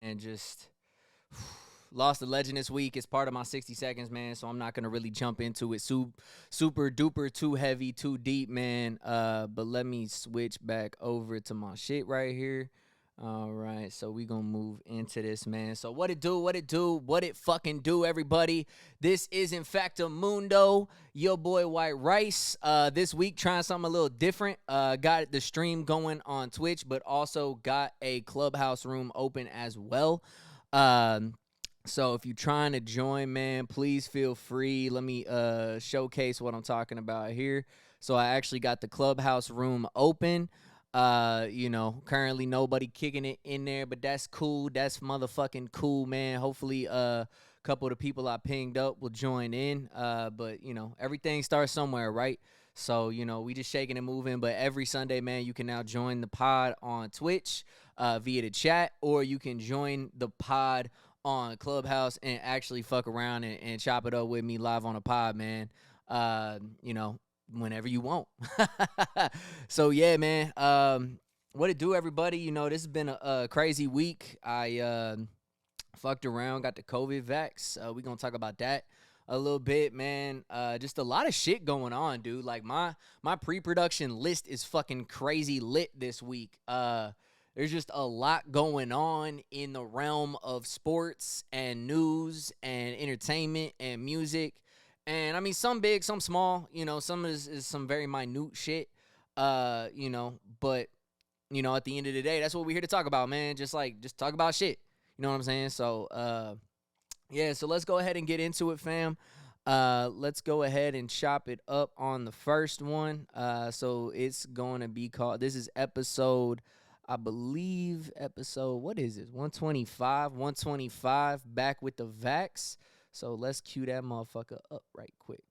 and just lost a legend this week. It's part of my 60 seconds, man, so I'm not going to really jump into it super duper too heavy, too deep, man. But let me switch back over to my shit right here. All right, so we gonna move into this, man. So what it fucking do, everybody? This is in fact a Mundo, your boy White Rice. This week trying something a little different. Got the stream going on Twitch, but also got a Clubhouse room open as well. So if you're trying to join, man, please feel free. Let me showcase what I'm talking about here. So I actually got the Clubhouse room open. Currently nobody kicking it in there, but that's cool. That's motherfucking cool, man. Hopefully a couple of the people I pinged up will join in. But everything starts somewhere, right? So, we just shaking and moving. But every Sunday, man, you can now join the pod on Twitch via the chat, or you can join the pod on Clubhouse and actually fuck around and chop it up with me live on a pod, man. Whenever you want. So yeah, man. What it do, everybody? This has been a crazy week. I fucked around, got the COVID vax. We gonna talk about that a little bit, man. Just a lot of shit going on, dude. Like my pre-production list is fucking crazy lit this week. There's just a lot going on in the realm of sports and news and entertainment and music. And, I mean, some big, some small, some is some very minute shit, but, at the end of the day, that's what we're here to talk about, man. Just talk about shit. You know what I'm saying? So, so let's go ahead and get into it, fam. Let's go ahead and chop it up on the first one. So it's going to be called, this is episode, I believe, what is it? 125, back with the vax. So let's cue that motherfucker up right quick.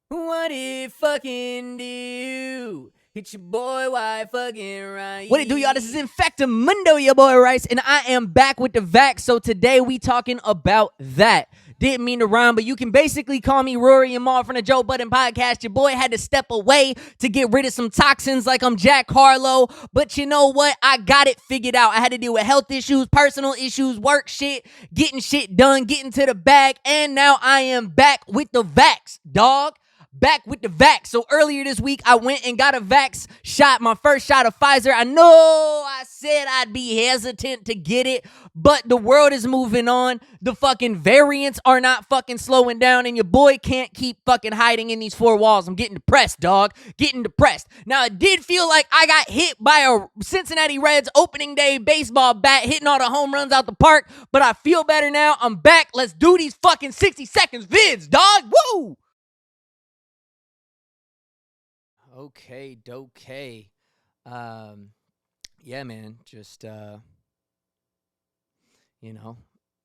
What it fucking do? Hit your boy, why fucking right? What it do, y'all? This is in fact a Mundo, your boy Rice, and I am back with the vax. So today we talking about that. Didn't mean to rhyme, but you can basically call me Rory and Maul from the Joe Budden podcast. Your boy had to step away to get rid of some toxins like I'm Jack Harlow. But you know what? I got it figured out. I had to deal with health issues, personal issues, work shit, getting shit done, getting to the bag. And now I am back with the vax, dog. Back with the vax. So earlier this week, I went and got a vax shot, my first shot of Pfizer. I know I said I'd be hesitant to get it, but the world is moving on. The fucking variants are not fucking slowing down, and your boy can't keep fucking hiding in these four walls. I'm getting depressed, dog. Getting depressed. Now, it did feel like I got hit by a Cincinnati Reds opening day baseball bat, hitting all the home runs out the park, but I feel better now. I'm back. Let's do these fucking 60 seconds vids, dog. Woo! Okay, dokay. Yeah, man, just,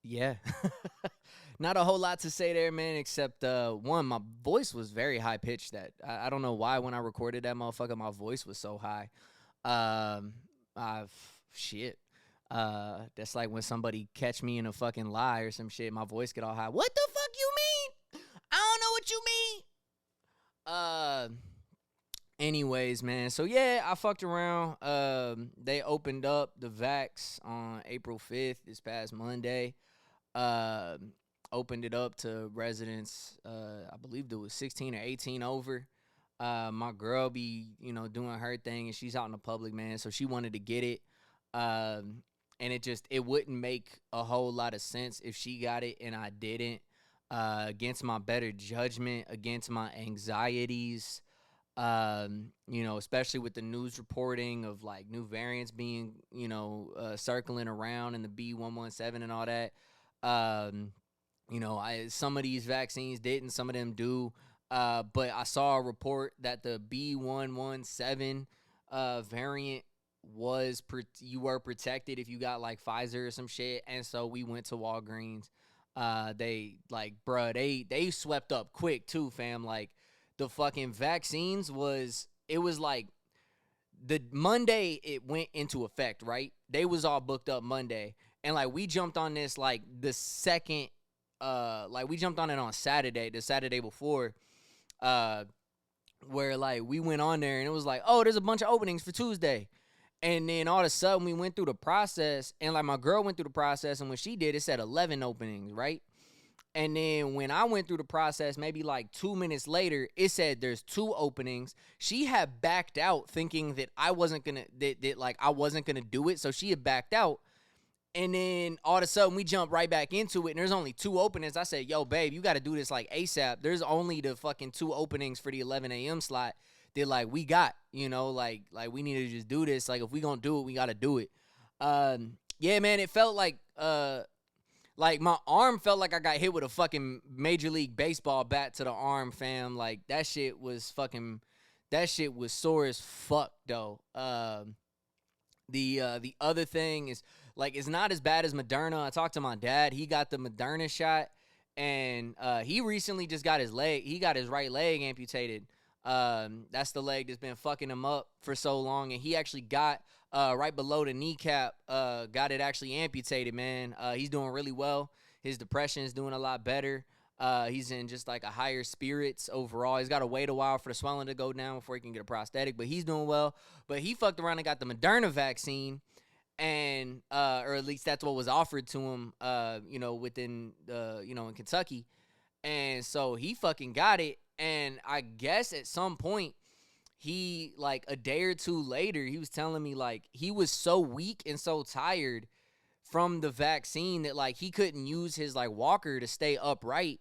yeah. Not a whole lot to say there, man, except, one, my voice was very high-pitched. That I don't know why when I recorded that motherfucker, my voice was so high. Shit. That's like when somebody catch me in a fucking lie or some shit, my voice get all high. What the fuck you mean? I don't know what you mean. Anyways, man, so yeah, I fucked around. They opened up the vax on April 5th, this past Monday. Opened it up to residents, I believe there was 16 or 18 over. My girl be, doing her thing, and she's out in the public, man, so she wanted to get it. And it wouldn't make a whole lot of sense if she got it and I didn't. Against my better judgment, against my anxieties. Especially with the news reporting of like new variants being, circling around in the B117 and all that. Some of these vaccines didn't, some of them do. But I saw a report that the B117 variant you were protected if you got like Pfizer or some shit. And so we went to Walgreens. They swept up quick too, fam. Like, the fucking vaccines was like the Monday it went into effect, right? They was all booked up Monday. And like we jumped on this like the second we jumped on it on Saturday, the Saturday before, where like we went on there and it was like, oh, there's a bunch of openings for Tuesday. And then all of a sudden we went through the process, and like my girl went through the process, and when she did, it said 11 openings, right? And then when I went through the process, maybe like 2 minutes later, it said there's 2 openings. She had backed out thinking that I wasn't gonna that like I wasn't gonna do it. So she had backed out. And then all of a sudden we jump right back into it, and there's only 2 openings. I said, yo, babe, you gotta do this like ASAP. There's only the fucking 2 openings for the 11 a.m. slot that like we got, like we need to just do this. Like if we gonna do it, we gotta do it. Yeah, man, it felt like my arm felt like I got hit with a fucking Major League Baseball bat to the arm, fam. Like that shit was sore as fuck though. The other thing is like it's not as bad as Moderna. I talked to my dad. He got the Moderna shot, and he recently just got his leg. He got his right leg amputated. That's the leg that's been fucking him up for so long, and he actually got right below the kneecap. Got it actually amputated, man. He's doing really well. His depression is doing a lot better. He's in just like a higher spirits overall. He's got to wait a while for the swelling to go down before he can get a prosthetic, but he's doing well. But he fucked around and got the Moderna vaccine, and or at least that's what was offered to him, within in Kentucky. And so he fucking got it, and I guess at some point he, like a day or two later, he was telling me like he was so weak and so tired from the vaccine that like he couldn't use his like walker to stay upright,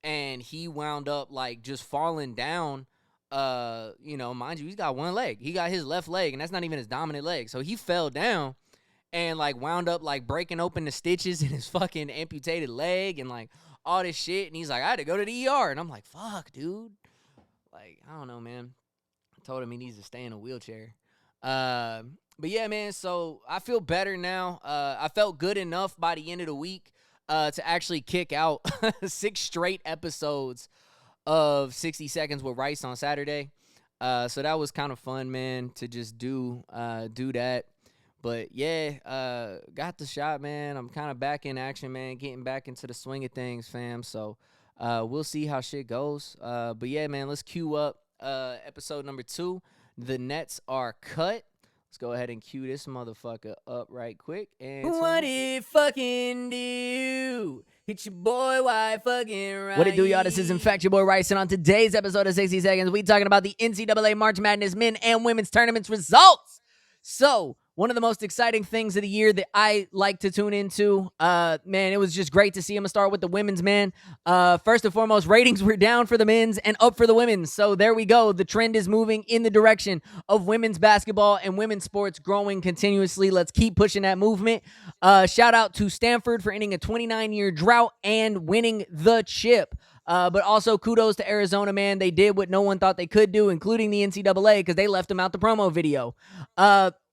and he wound up like just falling down. Mind you, he's got one leg. He got his left leg, and that's not even his dominant leg. So he fell down and like wound up like breaking open the stitches in his fucking amputated leg and like all this shit. And he's like, I had to go to the ER. And I'm like, fuck, dude. Like, I don't know, man. I told him he needs to stay in a wheelchair. But yeah, man, so I feel better now. I felt good enough by the end of the week to actually kick out 6 straight episodes of 60 Seconds with Rice on Saturday. So that was kind of fun, man, to just do that. But yeah, got the shot, man. I'm kind of back in action, man, getting back into the swing of things, fam. So we'll see how shit goes. But yeah, man, let's cue up episode number 2. The Nets are cut. Let's go ahead and cue this motherfucker up right quick. And what it fucking do? Hit your boy, why fucking right? What it do, y'all? This is in fact your boy Rice, and on today's episode of 60 Seconds, we talking about the NCAA March Madness men and women's tournaments results. So, one of the most exciting things of the year that I like to tune into. Man, it was just great to see him start with the women's, man. First and foremost, ratings were down for the men's and up for the women's. So there we go. The trend is moving in the direction of women's basketball and women's sports growing continuously. Let's keep pushing that movement. Shout out to Stanford for ending a 29-year drought and winning the chip. But also kudos to Arizona, man. They did what no one thought they could do, including the NCAA, because they left them out the promo video.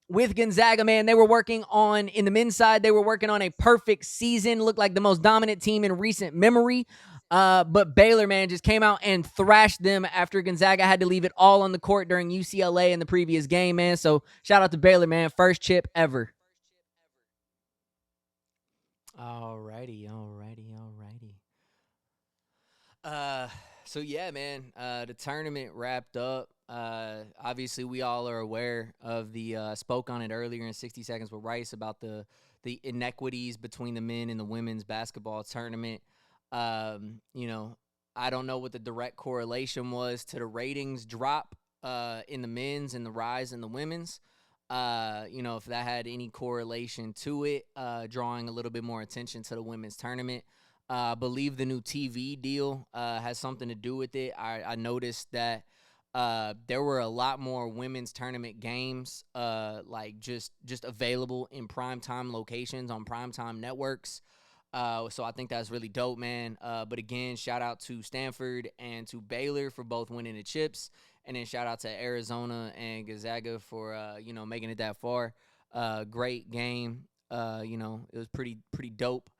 With Gonzaga, man, they were working on, in the men's side, they were working on a perfect season. Looked like the most dominant team in recent memory. But Baylor, man, just came out and thrashed them after Gonzaga had to leave it all on the court during UCLA in the previous game, man. So shout out to Baylor, man. First chip ever. Alrighty. So yeah, man, the tournament wrapped up. Obviously we all are aware of the, spoke on it earlier in 60 Seconds with Rice about the inequities between the men and the women's basketball tournament. I don't know what the direct correlation was to the ratings drop, in the men's and the rise in the women's. If that had any correlation to it, drawing a little bit more attention to the women's tournament. I believe the new TV deal has something to do with it. I noticed that there were a lot more women's tournament games just available in primetime locations on primetime networks. So I think that's really dope, man. But again, shout out to Stanford and to Baylor for both winning the chips. And then shout out to Arizona and Gonzaga for, making it that far. Great game. It was pretty dope.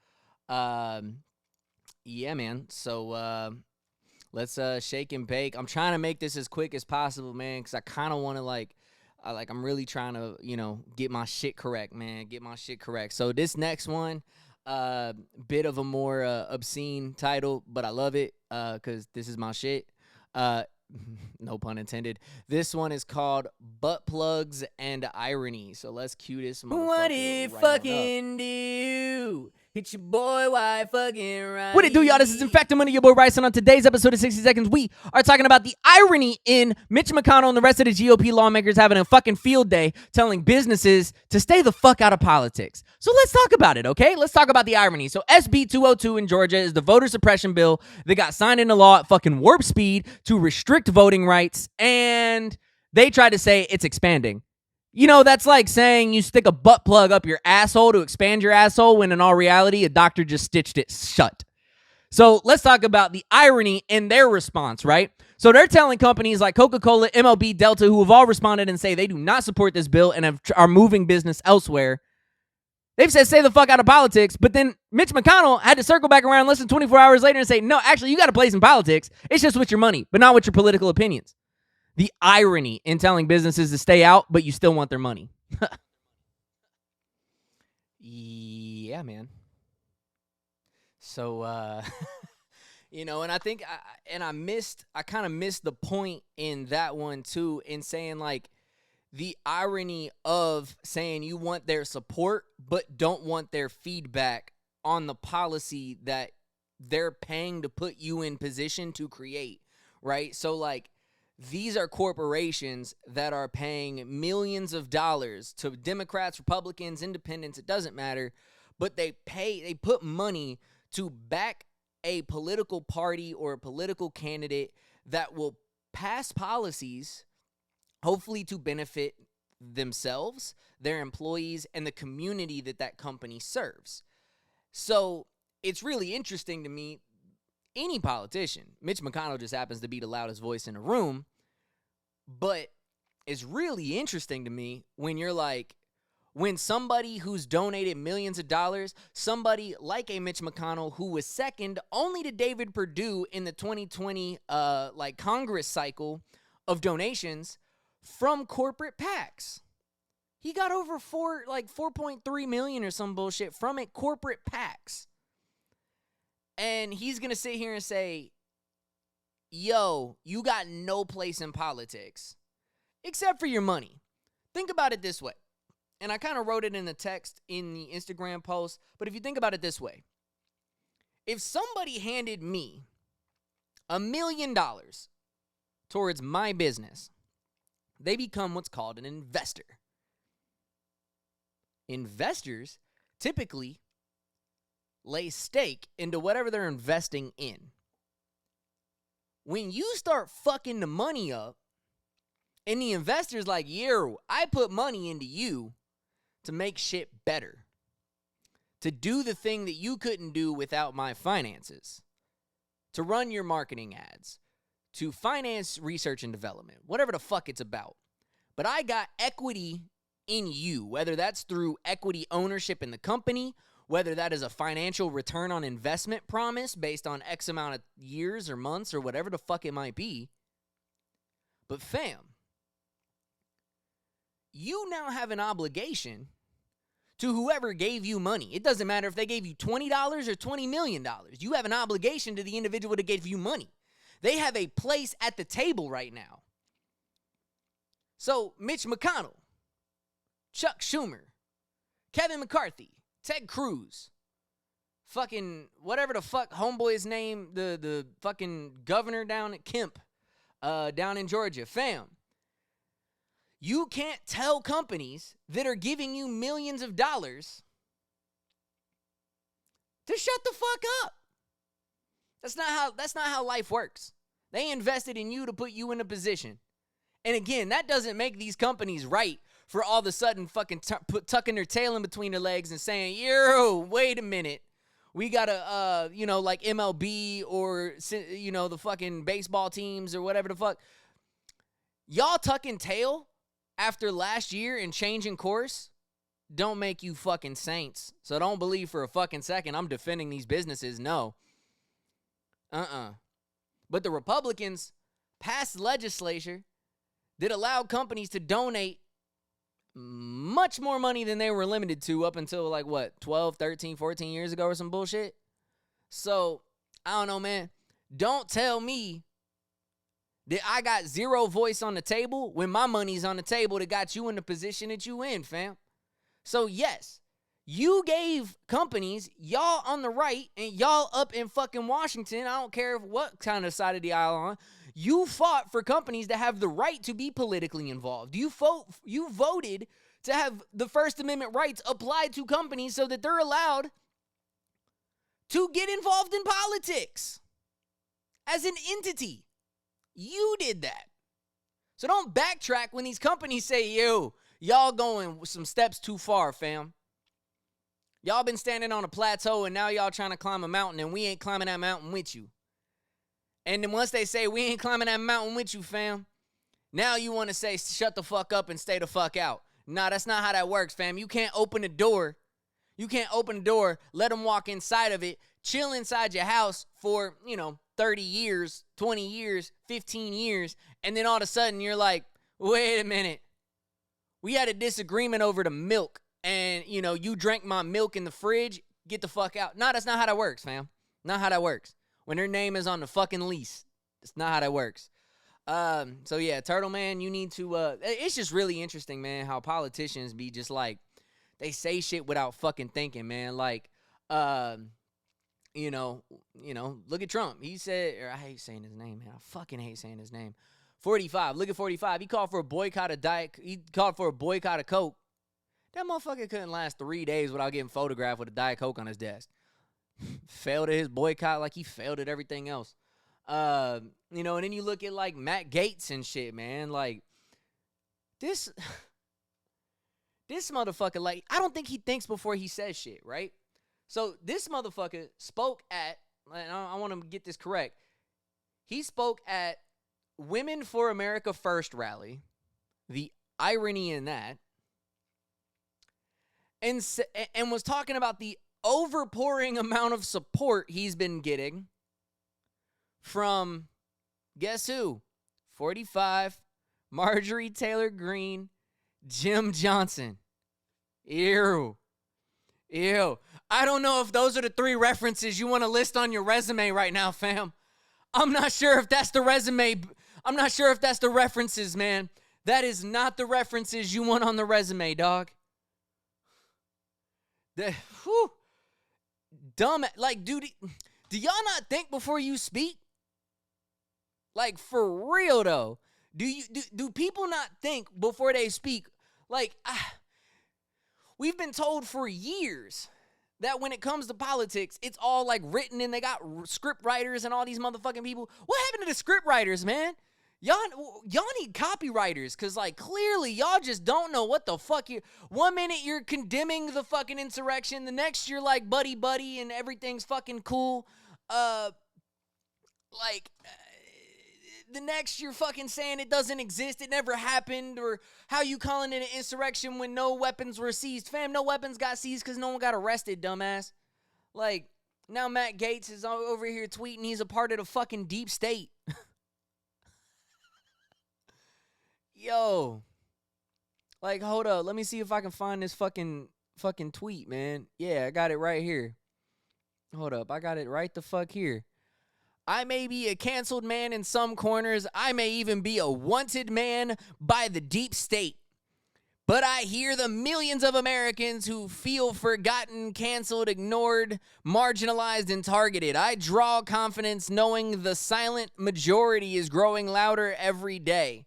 Yeah, man. So let's shake and bake. I'm trying to make this as quick as possible, man, because I kind of want to I'm really trying to, get my shit correct, man. Get my shit correct. So this next one, bit of a more obscene title, but I love it because this is my shit. no pun intended. This one is called Butt Plugs and Irony. So let's cue this motherfucker. What it fucking do? Hit your boy, why fucking right? What it do, y'all? This is in fact your boy Rice, and on today's episode of 60 Seconds, we are talking about the irony in Mitch McConnell and the rest of the GOP lawmakers having a fucking field day telling businesses to stay the fuck out of politics. So let's talk about it, okay? Let's talk about the irony. So SB 202 in Georgia is the voter suppression bill that got signed into law at fucking warp speed to restrict voting rights, and they tried to say it's expanding. You know, that's like saying you stick a butt plug up your asshole to expand your asshole when in all reality, a doctor just stitched it shut. So let's talk about the irony in their response, right? So they're telling companies like Coca-Cola, MLB, Delta, who have all responded and say they do not support this bill and are moving business elsewhere. They've said, stay the fuck out of politics. But then Mitch McConnell had to circle back around less than 24 hours later and say, no, actually, you got to play some politics. It's just with your money, but not with your political opinions. The irony in telling businesses to stay out, but you still want their money. Yeah, man. So, you know, and I think, I kind of missed the point in that one too, in saying like the irony of saying you want their support, but don't want their feedback on the policy that they're paying to put you in position to create, right? So like, these are corporations that are paying millions of dollars to Democrats, Republicans, independents, it doesn't matter, but they put money to back a political party or a political candidate that will pass policies, hopefully to benefit themselves, their employees, and the community that company serves. So it's really interesting to me. Any politician, Mitch McConnell just happens to be the loudest voice in the room, but it's really interesting to me when you're like, when somebody who's donated millions of dollars, somebody like a Mitch McConnell who was second only to David Perdue in the 2020 Congress cycle of donations from corporate PACs. He got over 4.3 million or some bullshit from it, corporate PACs. And he's going to sit here and say, yo, you got no place in politics except for your money. Think about it this way. And I kind of wrote it in the text in the Instagram post. But if you think about it this way, if somebody handed me $1 million towards my business, they become what's called an investor. Investors typically lay stake into whatever they're investing in. When you start fucking the money up, and the investor's like, yo, I put money into you to make shit better, to do the thing that you couldn't do without my finances, to run your marketing ads, to finance research and development, whatever the fuck it's about. But I got equity in you, whether that's through equity ownership in the company, whether that is a financial return on investment promise based on X amount of years or months or whatever the fuck it might be. But fam, you now have an obligation to whoever gave you money. It doesn't matter if they gave you $20 or $20 million. You have an obligation to the individual that gave you money. They have a place at the table right now. So Mitch McConnell, Chuck Schumer, Kevin McCarthy, Ted Cruz, fucking whatever the fuck homeboy's name, the fucking governor down at Kemp, down in Georgia, fam. You can't tell companies that are giving you millions of dollars to shut the fuck up. That's not how life works. They invested in you to put you in a position. And again, that doesn't make these companies right for all of a sudden fucking tucking their tail in between their legs and saying, yo, wait a minute. We got to, like MLB or, the fucking baseball teams or whatever the fuck. Y'all tucking tail after last year and changing course don't make you fucking saints. So don't believe for a fucking second I'm defending these businesses. No. But the Republicans passed legislation that allowed companies to donate much more money than they were limited to up until 12, 13, 14 years ago or some bullshit. So, I don't know, man. Don't tell me I got zero voice on the table when my money's on the table that got you in the position that you in, fam. So, yes, you gave companies, y'all on the right and y'all up in fucking Washington, I don't care what kind of side of the aisle on, you fought for companies that have the right to be politically involved. You voted to have the First Amendment rights applied to companies so that they're allowed to get involved in politics as an entity. You did that. So don't backtrack when these companies say, y'all going some steps too far, fam. Y'all been standing on a plateau and now y'all trying to climb a mountain and we ain't climbing that mountain with you. And then once they say we ain't climbing that mountain with you, fam, now you want to say shut the fuck up and stay the fuck out. Nah, that's not how that works, fam. You can't open the door. You can't open the door, let them walk inside of it, chill inside your house for, 30 years, 20 years, 15 years, and then all of a sudden you're like, wait a minute. We had a disagreement over the milk, and, you drank my milk in the fridge, get the fuck out. No, that's not how that works, fam. Not how that works. When their name is on the fucking lease, it's not how that works. So, yeah, Turtle Man, you need to, it's just really interesting, man, how politicians be just like, they say shit without fucking thinking, man. Like, look at Trump. He said, or I hate saying his name, man. I fucking hate saying his name. 45. Look at 45. He called for a boycott of Coke. That motherfucker couldn't last 3 days without getting photographed with a Diet Coke on his desk. Failed at his boycott like he failed at everything else. And then you look at like Matt Gaetz and shit, man. Like this motherfucker, like, I don't think he thinks before he says shit, right? So this motherfucker spoke at, and I want to get this correct. He spoke at Women for America First rally. The irony in that. And was talking about the overpouring amount of support he's been getting from, guess who? 45, Marjorie Taylor Greene, Jim Johnson. Ew. I don't know if those are the 3 references you want to list on your resume right now, fam. I'm not sure if that's the resume. I'm not sure if that's the references, man. That is not the references you want on the resume, dog. Dumb. Like, dude, do y'all not think before you speak? Like, for real, though. Do people not think before they speak? Like, we've been told for years that when it comes to politics, it's all like written and they got script writers and all these motherfucking people. What happened to the script writers, man? Y'all need copywriters, because, like, clearly y'all just don't know what the fuck you. One minute you're condemning the fucking insurrection, the next you're like buddy and everything's fucking cool. The next you're fucking saying it doesn't exist, it never happened, or how you calling it an insurrection when no weapons were seized. Fam, no weapons got seized because no one got arrested, dumbass. Like, now Matt Gaetz is over here tweeting he's a part of the fucking deep state. Yo. Like, hold up. Let me see if I can find this fucking tweet, man. Yeah, I got it right here. Hold up. I got it right the fuck here. I may be a canceled man in some corners. I may even be a wanted man by the deep state. But I hear the millions of Americans who feel forgotten, canceled, ignored, marginalized, and targeted. I draw confidence knowing the silent majority is growing louder every day.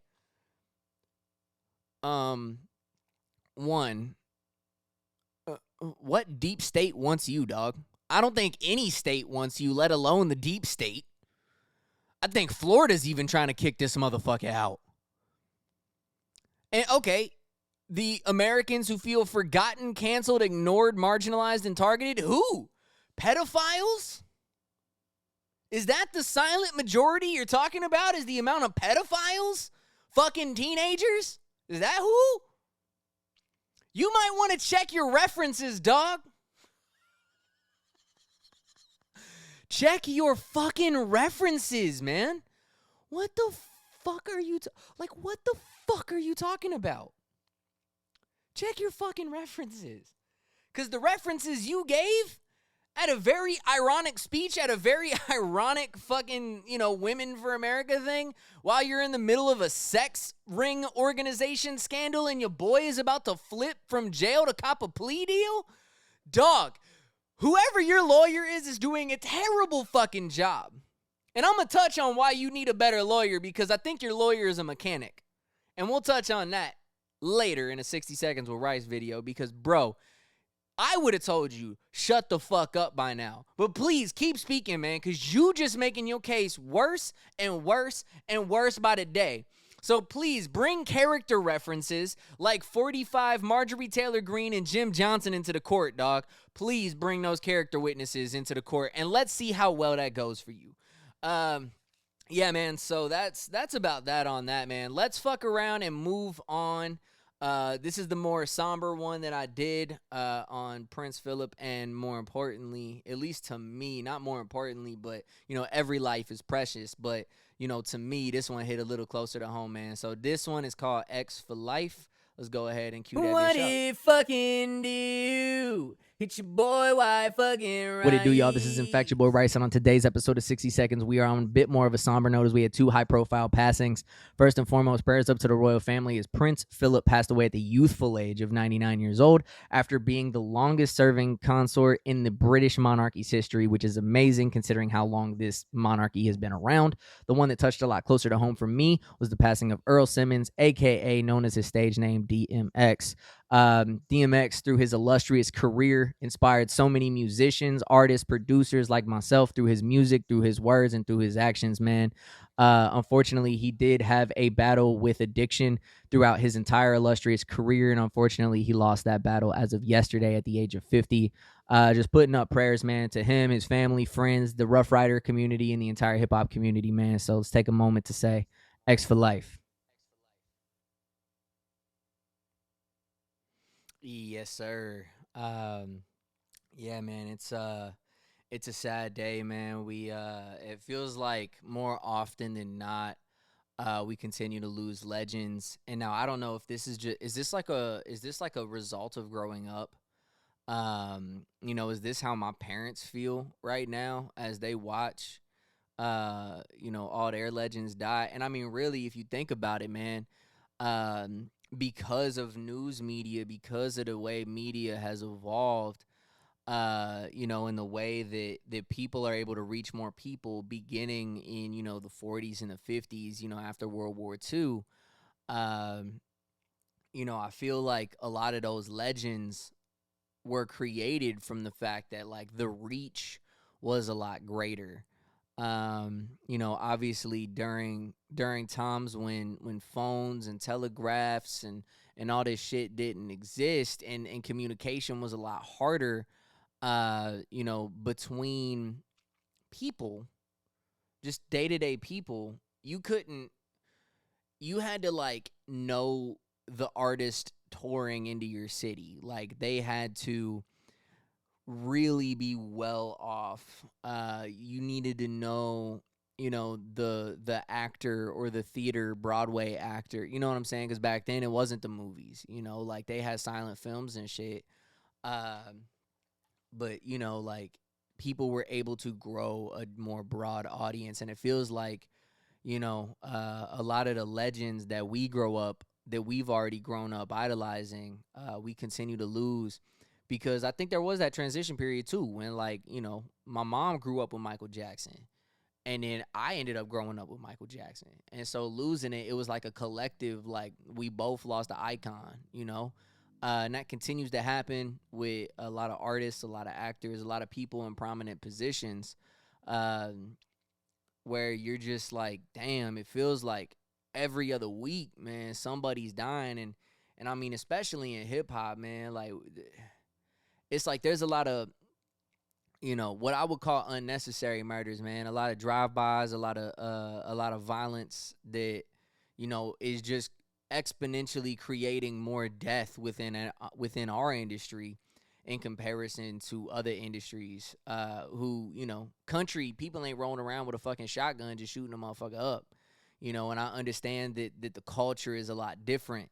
What deep state wants you, dog? I don't think any state wants you, let alone the deep state. I think Florida's even trying to kick this motherfucker out. And okay, the Americans who feel forgotten, canceled, ignored, marginalized, and targeted, who? Pedophiles? Is that the silent majority you're talking about? Is the amount of pedophiles? Fucking teenagers? Is that who? You might want to check your references, dog. Check your fucking references, man. What the fuck are you what the fuck are you talking about? Check your fucking references. Because the references you gave at a very ironic speech at a very ironic fucking, Women for America thing while you're in the middle of a sex ring organization scandal and your boy is about to flip from jail to cop a plea deal? Dog, whoever your lawyer is doing a terrible fucking job. And I'm going to touch on why you need a better lawyer because I think your lawyer is a mechanic. And we'll touch on that later in a 60 Seconds with Rice video because, bro, I would have told you, shut the fuck up by now. But please, keep speaking, man, because you just making your case worse and worse and worse by the day. So please, bring character references like 45 Marjorie Taylor Greene and Jim Johnson into the court, dog. Please bring those character witnesses into the court, and let's see how well that goes for you. Yeah, man, so that's about that on that, man. Let's fuck around and move on. This is the more somber one that I did on Prince Philip, and more importantly, at least to me, not more importantly, but, every life is precious, but, to me, this one hit a little closer to home, man. So this one is called X for Life. Let's go ahead and cue that bitch up. What it fucking do? Hit your boy, why fucking right? What it do, y'all? This is in fact your boy Rice, and on today's episode of 60 Seconds, we are on a bit more of a somber note as we had two high-profile passings. First and foremost, prayers up to the royal family as Prince Philip passed away at the youthful age of 99 years old after being the longest-serving consort in the British monarchy's history, which is amazing considering how long this monarchy has been around. The one that touched a lot closer to home for me was the passing of Earl Simmons, a.k.a. known as his stage name, DMX. DMX, through his illustrious career, inspired so many musicians, artists, producers like myself through his music, through his words, and through his actions, man. Unfortunately, he did have a battle with addiction throughout his entire illustrious career, and unfortunately, he lost that battle as of yesterday at the age of 50. Just putting up prayers, man, to him, his family, friends, the Rough Rider community, and the entire hip-hop community, man. So let's take a moment to say X for life. Yes, sir. Yeah, man, it's a sad day, man. It feels like more often than not, we continue to lose legends. And now I don't know if this is just, is this like a result of growing up? Is this how my parents feel right now as they watch, all their legends die? And I mean, really, if you think about it, man, because of news media, because of the way media has evolved, in the way that people are able to reach more people beginning in, the 40s and the 50s, after World War II, I feel like a lot of those legends were created from the fact that, like, the reach was a lot greater. Obviously during times when phones and telegraphs and all this shit didn't exist and communication was a lot harder, between people, just day-to-day people, you had to, like, know the artist touring into your city. Like, they had to really be well off. You needed to know, the actor or the theater Broadway actor, you know what I'm saying? Because back then it wasn't the movies, like they had silent films and shit. But like, people were able to grow a more broad audience, and it feels like, a lot of the legends that we've already grown up idolizing, we continue to lose. Because I think there was that transition period, too, when, like, my mom grew up with Michael Jackson. And then I ended up growing up with Michael Jackson. And so losing it was like a collective, like, we both lost an icon, and that continues to happen with a lot of artists, a lot of actors, a lot of people in prominent positions, where you're just like, damn, it feels like every other week, man, somebody's dying. And I mean, especially in hip-hop, man, like, it's like there's a lot of, what I would call unnecessary murders, man. A lot of drive-bys, a lot of violence that, is just exponentially creating more death within our industry in comparison to other industries. Who, country people ain't rolling around with a fucking shotgun just shooting a motherfucker up. And I understand that the culture is a lot different.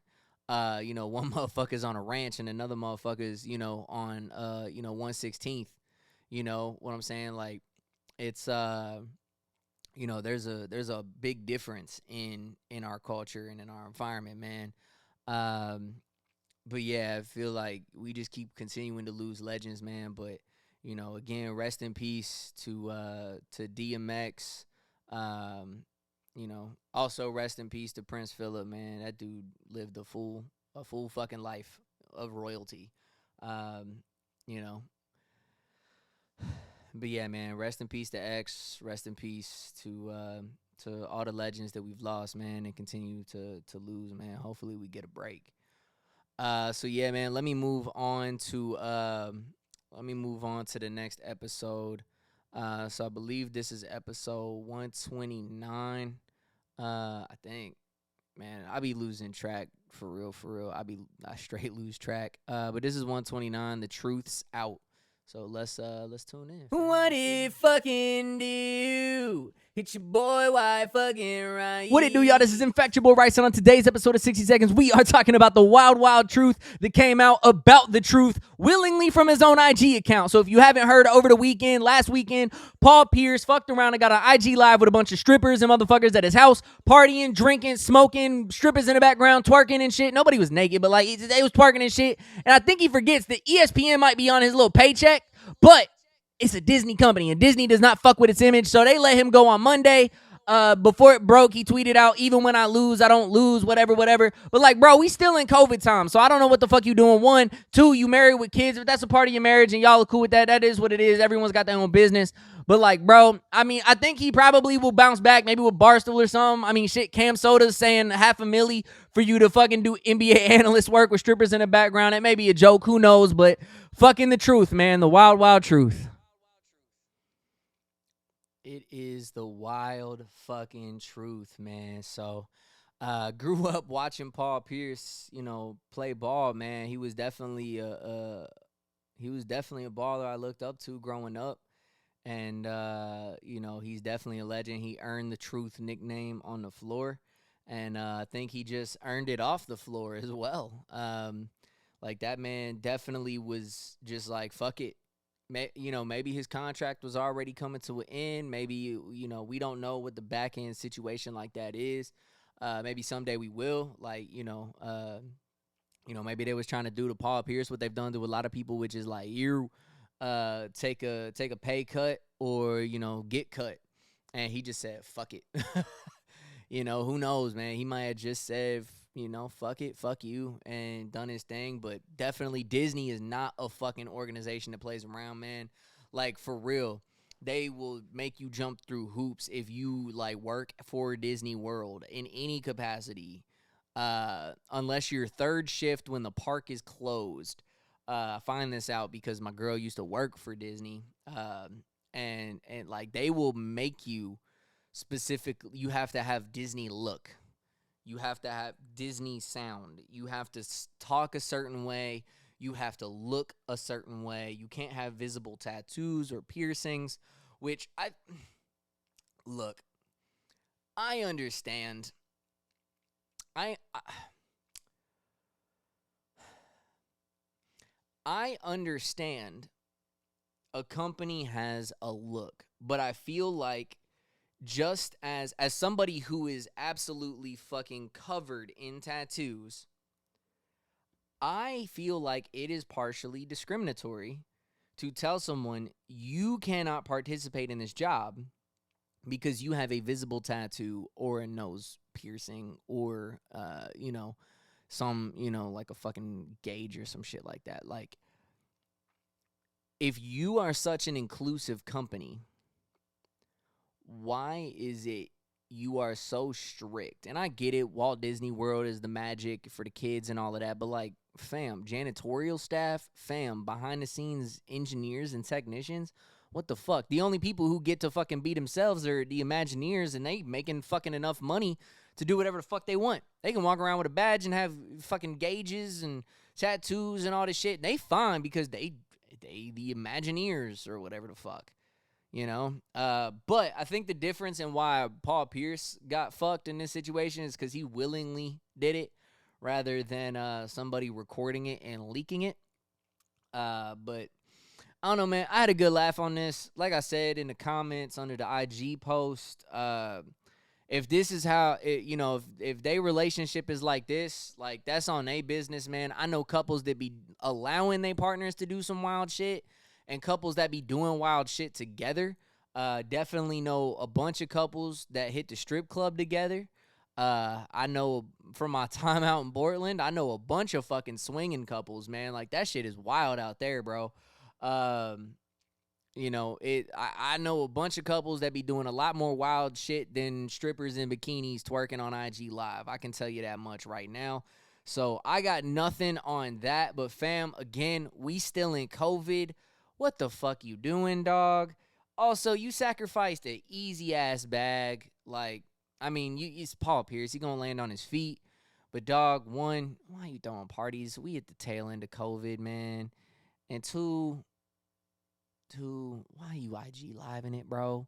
One motherfucker's on a ranch and another motherfucker's, on 1/16th, You know what I'm saying? Like, it's there's a big difference in our culture and in our environment, man. Um, but yeah, I feel like we just keep continuing to lose legends, man. But again, rest in peace to DMX. Um, also rest in peace to Prince Philip, man. That dude lived a full fucking life of royalty. Um, you know, but yeah, man, rest in peace to X. Rest in peace to all the legends that we've lost, man, and continue to lose, man. Hopefully, we get a break. So yeah, man. Let me move on to the next episode. So I believe this is episode 129. I think, man, I be losing track for real, for real. I straight lose track. But this is 129. The truth's out. So let's tune in. What it fucking do? Hit your boy, why fucking right? What it do, y'all? This is In Fact Your Boy Rice, and on today's episode of 60 Seconds, we are talking about the wild, wild truth that came out about the truth willingly from his own IG account. So if you haven't heard, over the weekend, last weekend, Paul Pierce fucked around and got an IG live with a bunch of strippers and motherfuckers at his house, partying, drinking, smoking, strippers in the background, twerking and shit. Nobody was naked, but like they was twerking and shit. And I think he forgets that ESPN might be on his little paycheck, but it's a Disney company, and Disney does not fuck with its image, so they let him go on Monday. Before it broke, he tweeted out, even when I lose, I don't lose, whatever. But like, bro, we still in COVID time, so I don't know what the fuck you doing. One, two, you married with kids. If that's a part of your marriage and y'all are cool with that, that is what it is. Everyone's got their own business. But like, bro, I mean, I think he probably will bounce back, maybe with Barstool or something. I mean, shit, Cam Soda's saying $500,000 for you to fucking do NBA analyst work with strippers in the background. It may be a joke, who knows, but fucking the truth, man. The wild, wild truth. It is the wild fucking truth, man. So, grew up watching Paul Pierce, play ball, man. He was definitely a baller I looked up to growing up. And, he's definitely a legend. He earned the Truth nickname on the floor. And I think he just earned it off the floor as well. Like, that man definitely was just like, fuck it. Maybe his contract was already coming to an end. Maybe, we don't know what the back end situation like that is. Maybe someday we will. Like, maybe they was trying to do to Paul Pierce what they've done to a lot of people, which is like, you take a pay cut or, get cut. And he just said, fuck it. Who knows, man? He might have just said, fuck it, fuck you, and done his thing. But definitely Disney is not a fucking organization that plays around, man. Like, for real. They will make you jump through hoops if you, like, work for Disney World in any capacity. Unless you're third shift when the park is closed. I find this out because my girl used to work for Disney. And like, they will make you you have to have Disney look. You have to have Disney sound. You have to talk a certain way. You have to look a certain way. You can't have visible tattoos or piercings, which I understand. I understand a company has a look, but I feel like, just as somebody who is absolutely fucking covered in tattoos, I feel like it is partially discriminatory to tell someone you cannot participate in this job because you have a visible tattoo or a nose piercing or, some, like a fucking gauge or some shit like that. Like, if you are such an inclusive company, why is it you are so strict? And I get it, Walt Disney World is the magic for the kids and all of that, but like, fam, janitorial staff, behind the scenes engineers and technicians, what the fuck? The only people who get to fucking be themselves are the Imagineers, and they making fucking enough money to do whatever the fuck they want. They can walk around with a badge and have fucking gauges and tattoos and all this shit. They fine because they the Imagineers or whatever the fuck. But I think the difference in why Paul Pierce got fucked in this situation is because he willingly did it rather than somebody recording it and leaking it. But I don't know, man. I had a good laugh on this. Like I said in the comments under the IG post, if this is how, if their relationship is like this, like, that's on their business, man. I know couples that be allowing their partners to do some wild shit and couples that be doing wild shit together. Definitely know a bunch of couples that hit the strip club together. I know from my time out in Portland, I know a bunch of fucking swinging couples, man. Like, that shit is wild out there, bro. I know a bunch of couples that be doing a lot more wild shit than strippers in bikinis twerking on IG Live. I can tell you that much right now. So I got nothing on that. But fam, again, we still in COVID. What the fuck you doing, dog? Also, you sacrificed an easy-ass bag. Like, I mean, it's Paul Pierce. He gonna land on his feet. But, dog, one, why you throwing parties? We at the tail end of COVID, man. And two, why you IG Live in it, bro?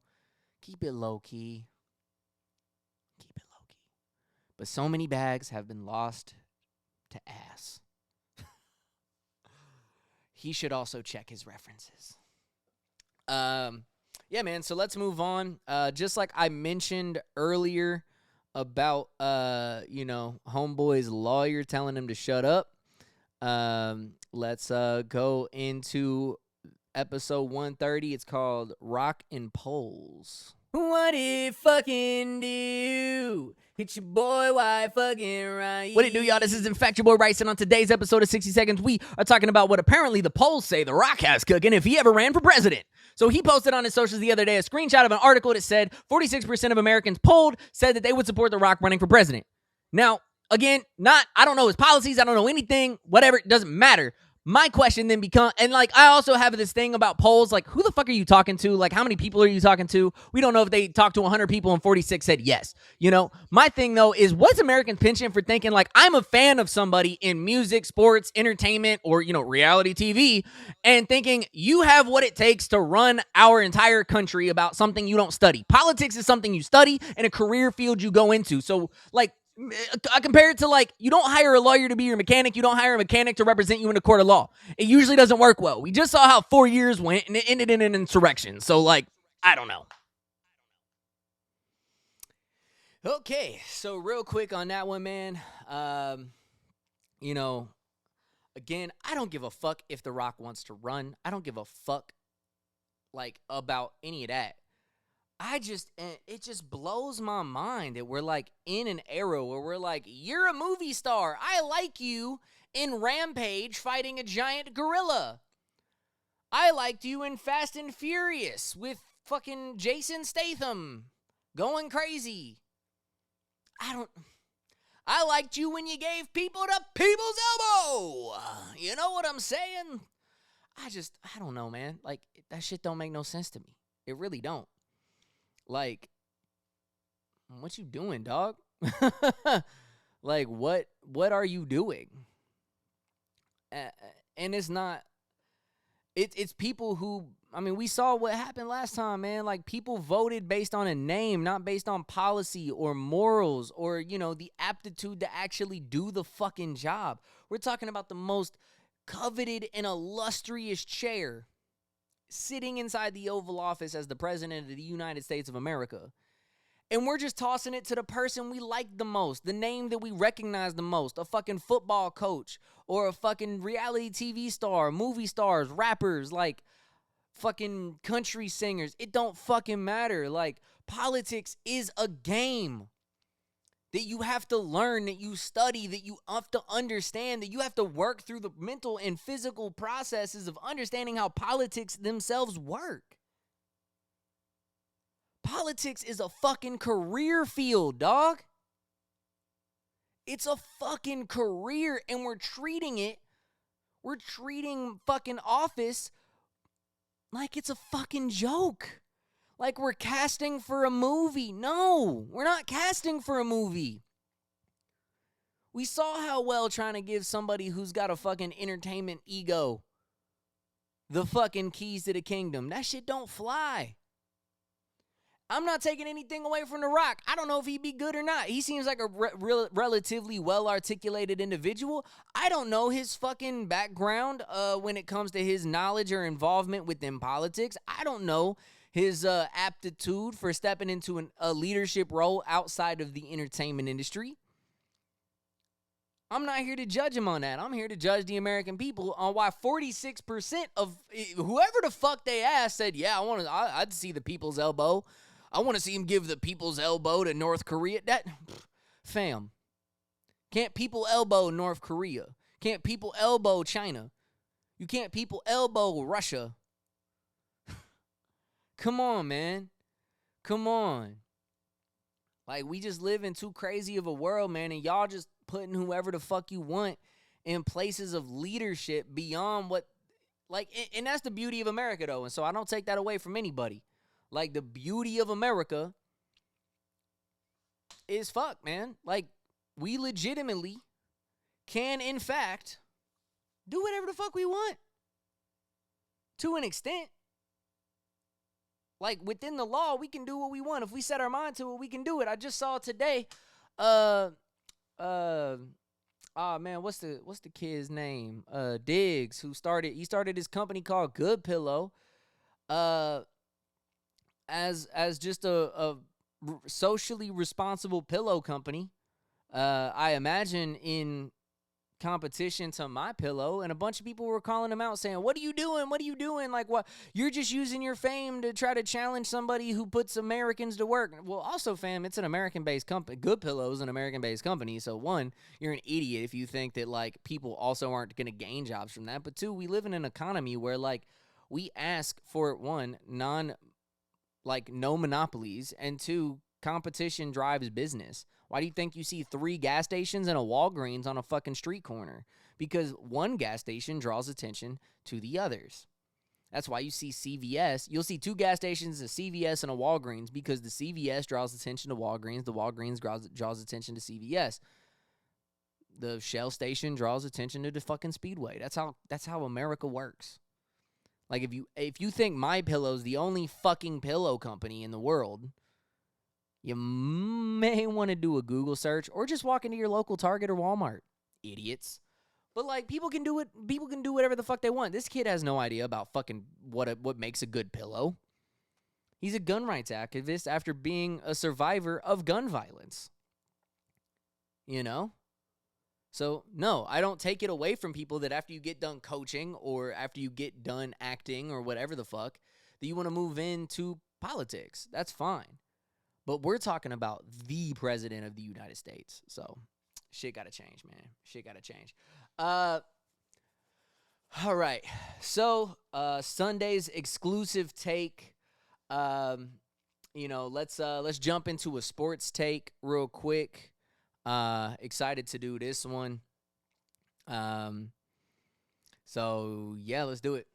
Keep it low-key. Keep it low-key. But so many bags have been lost to ass. He should also check his references. Yeah, man, so let's move on. Just like I mentioned earlier about, homeboy's lawyer telling him to shut up, let's go into episode 130. It's called Rock and Poles. What it fucking do? Hit your boy, why fucking right? What it do, y'all? This is in fact your boy Rice, and on today's episode of 60 Seconds, we are talking about what apparently the polls say The Rock has cooking if he ever ran for president. So he posted on his socials the other day a screenshot of an article that said 46% of Americans polled said that they would support The Rock running for president. Now, again, I don't know his policies, I don't know anything, whatever, it doesn't matter. My question then becomes, and like, I also have this thing about polls, like, who the fuck are you talking to? Like, how many people are you talking to? We don't know if they talked to 100 people and 46 said yes. My thing, though, is what's Americans' penchant for thinking, like, I'm a fan of somebody in music, sports, entertainment, or, reality TV, and thinking you have what it takes to run our entire country about something you don't study. Politics is something you study and a career field you go into. So, like, I compare it to, like, you don't hire a lawyer to be your mechanic. You don't hire a mechanic to represent you in a court of law. It usually doesn't work well. We just saw how 4 years went, and it ended in an insurrection. So, like, I don't know. Okay, so real quick on that one, man. Again, I don't give a fuck if The Rock wants to run. I don't give a fuck, like, about any of that. It just blows my mind that we're, like, in an era where we're like, you're a movie star. I like you in Rampage fighting a giant gorilla. I liked you in Fast and Furious with fucking Jason Statham going crazy. I liked you when you gave people the people's elbow. You know what I'm saying? I don't know, man. Like, that shit don't make no sense to me. It really don't. Like, what you doing, dog? Like, what are you doing? And it's not, it's people who, I mean, we saw what happened last time, man. Like, people voted based on a name, not based on policy or morals or, the aptitude to actually do the fucking job. We're talking about the most coveted and illustrious chair sitting inside the Oval Office as the president of the United States of America. And we're just tossing it to the person we like the most, the name that we recognize the most, a fucking football coach or a fucking reality TV star, movie stars, rappers, like fucking country singers. It don't fucking matter. Like, politics is a game that you have to learn, that you study, that you have to understand, that you have to work through the mental and physical processes of understanding how politics themselves work. Politics is a fucking career field, dog. It's a fucking career, and we're treating fucking office like it's a fucking joke. Like we're casting for a movie. No, we're not casting for a movie. We saw how well trying to give somebody who's got a fucking entertainment ego the fucking keys to the kingdom. That shit don't fly. I'm not taking anything away from The Rock. I don't know if he'd be good or not. He seems like a relatively well-articulated individual. I don't know his fucking background when it comes to his knowledge or involvement within politics. I don't know his aptitude for stepping into a leadership role outside of the entertainment industry. I'm not here to judge him on that. I'm here to judge the American people on why 46% of whoever the fuck they asked said, yeah, I'd see the people's elbow. I want to see him give the people's elbow to North Korea. Fam, can't people elbow North Korea? Can't people elbow China? You can't people elbow Russia? Come on, man. Come on. Like, we just live in too crazy of a world, man, and y'all just putting whoever the fuck you want in places of leadership beyond what, like, and that's the beauty of America, though, and so I don't take that away from anybody. Like, the beauty of America is fuck, man. Like, we legitimately can, in fact, do whatever the fuck we want. To an extent. Like, within the law, we can do what we want. If we set our mind to it, we can do it. I just saw today, oh man, what's the kid's name? Diggs, he started his company called Good Pillow. As just a socially responsible pillow company, I imagine in competition to My Pillow, and a bunch of people were calling him out saying, what are you doing? What are you doing? Like, what? You're just using your fame to try to challenge somebody who puts Americans to work. Well, also, fam, it's an American-based company. Good Pillow is an American-based company. So, one, you're an idiot if you think that, like, people also aren't going to gain jobs from that. But two, we live in an economy where, like, we ask for, one, no monopolies, and two, competition drives business. Why do you think you see 3 gas stations and a Walgreens on a fucking street corner? Because one gas station draws attention to the others. That's why you see CVS. You'll see 2 gas stations, a CVS and a Walgreens, because the CVS draws attention to Walgreens. The Walgreens draws attention to CVS. The Shell station draws attention to the fucking Speedway. That's how America works. Like, if you think My Pillow's the only fucking pillow company in the world, you may want to do a Google search or just walk into your local Target or Walmart. Idiots. But, like, people can do it. People can do whatever the fuck they want. This kid has no idea about fucking what makes a good pillow. He's a gun rights activist after being a survivor of gun violence. You know? So, no, I don't take it away from people that after you get done coaching or after you get done acting or whatever the fuck, that you want to move into politics. That's fine. But we're talking about the president of the United States. So, shit got to change, man. Shit got to change. All right. So, Sunday's exclusive take. Let's jump into a sports take real quick. Excited to do this one. So, yeah, let's do it.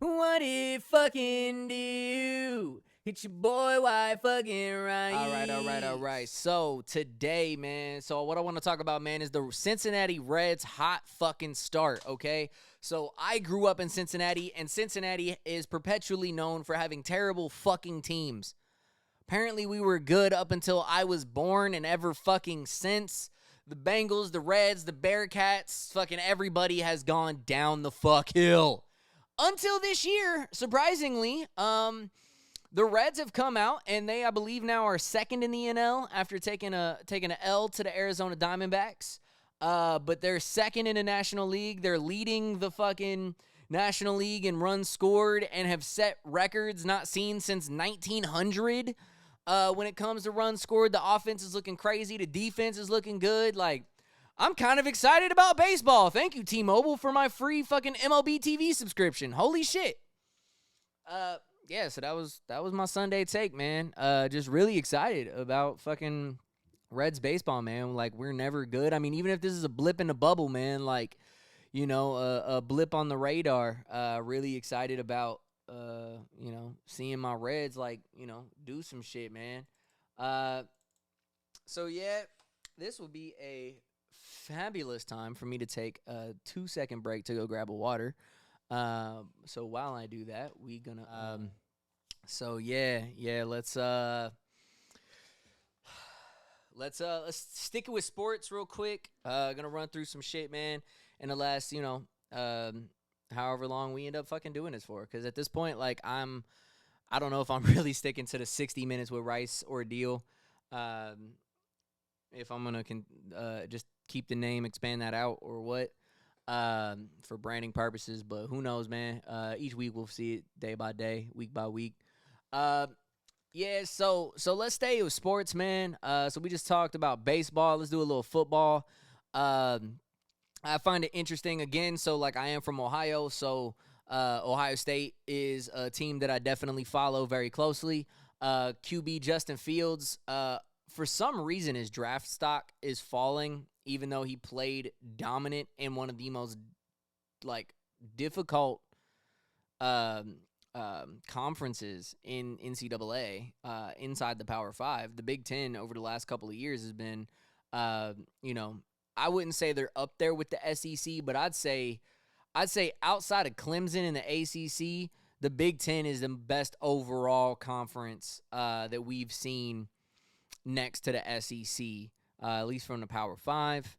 What it fucking do? Hit your boy, why fucking right? All right. So, today, man, what I want to talk about, man, is the Cincinnati Reds' hot fucking start, okay? So, I grew up in Cincinnati, and Cincinnati is perpetually known for having terrible fucking teams. Apparently, we were good up until I was born, and ever fucking since. The Bengals, the Reds, the Bearcats, fucking everybody has gone down the fuck hill. Until this year, surprisingly, the Reds have come out, and they, I believe, now are second in the NL after taking an L to the Arizona Diamondbacks. But they're second in the National League. They're leading the fucking National League in runs scored and have set records not seen since 1900. When it comes to runs scored, the offense is looking crazy. The defense is looking good. Like, I'm kind of excited about baseball. Thank you, T-Mobile, for my free fucking MLB TV subscription. Holy shit. Yeah, so that was my Sunday take, man. Just really excited about fucking Reds baseball, man. Like, we're never good. I mean, even if this is a blip in the bubble, man, like, you know, a blip on the radar. Really excited about, seeing my Reds, like, you know, do some shit, man. So, yeah, this will be a fabulous time for me to take a 2-second break to go grab a water. So while I do that, So let's stick it with sports real quick. Gonna run through some shit, man, in the last, um however long we end up fucking doing this for. Cause at this point, like I don't know if I'm really sticking to the 60 minutes with Rice ordeal. Um if I'm gonna just keep the name, expand that out, or what, for branding purposes. But who knows, man? Each week we'll see it day by day, week by week. Uh, yeah. So let's stay with sports, man. So we just talked about baseball. Let's do a little football. Um, I find it interesting again. So like I am from Ohio, so Ohio State is a team that I definitely follow very closely. QB Justin Fields, for some reason his draft stock is falling, even though he played dominant in one of the most like difficult um, conferences in NCAA, inside the Power Five. The Big Ten over the last couple of years has been, uh, you know, I wouldn't say they're up there with the SEC, but I'd say outside of Clemson and the ACC, the Big Ten is the best overall conference that we've seen next to the SEC, at least from the Power Five.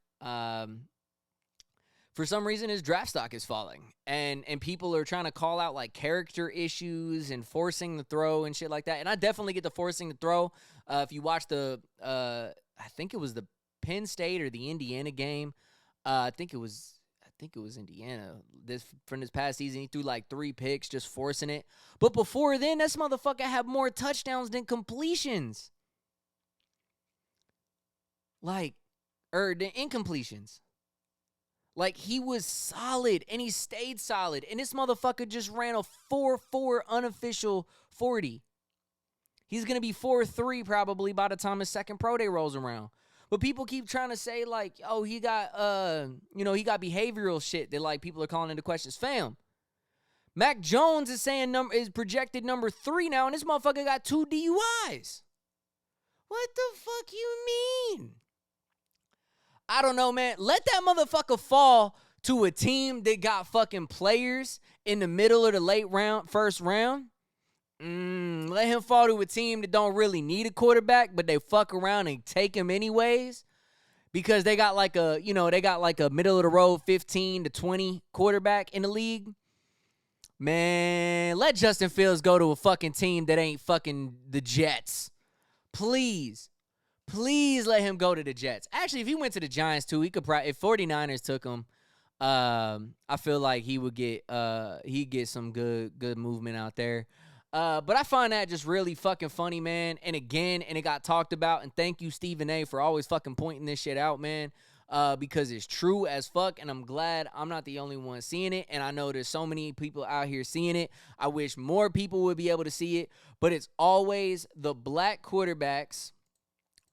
For some reason, his draft stock is falling, and people are trying to call out like character issues and forcing the throw and shit like that. And I definitely get the forcing the throw. If you watch I think it was the Penn State or the Indiana game. I think it was Indiana. From this past season, he threw like 3 picks, just forcing it. But before then, this motherfucker had more touchdowns than completions, like, or the incompletions. Like, he was solid, and he stayed solid. And this motherfucker just ran a 4.4 unofficial 40. He's going to be 4.3 probably by the time his second pro day rolls around. But people keep trying to say, like, oh, he got, he got behavioral shit that, like, people are calling into questions. Fam, Mac Jones is saying is projected number 3 now, and this motherfucker got 2 DUIs. What the fuck you mean? I don't know, man. Let that motherfucker fall to a team that got fucking players in the middle of the first round. Let him fall to a team that don't really need a quarterback, but they fuck around and take him anyways because they got like a middle of the road 15 to 20 quarterback in the league. Man, let Justin Fields go to a fucking team that ain't fucking the Jets. Please. Please let him go to the Jets. Actually, if he went to the Giants too, he could probably, if 49ers took him, I feel like he'd get some good movement out there. But I find that just really fucking funny, man. And again, it got talked about, and thank you, Stephen A, for always fucking pointing this shit out, man. Because it's true as fuck, and I'm glad I'm not the only one seeing it, and I know there's so many people out here seeing it. I wish more people would be able to see it, but it's always the black quarterbacks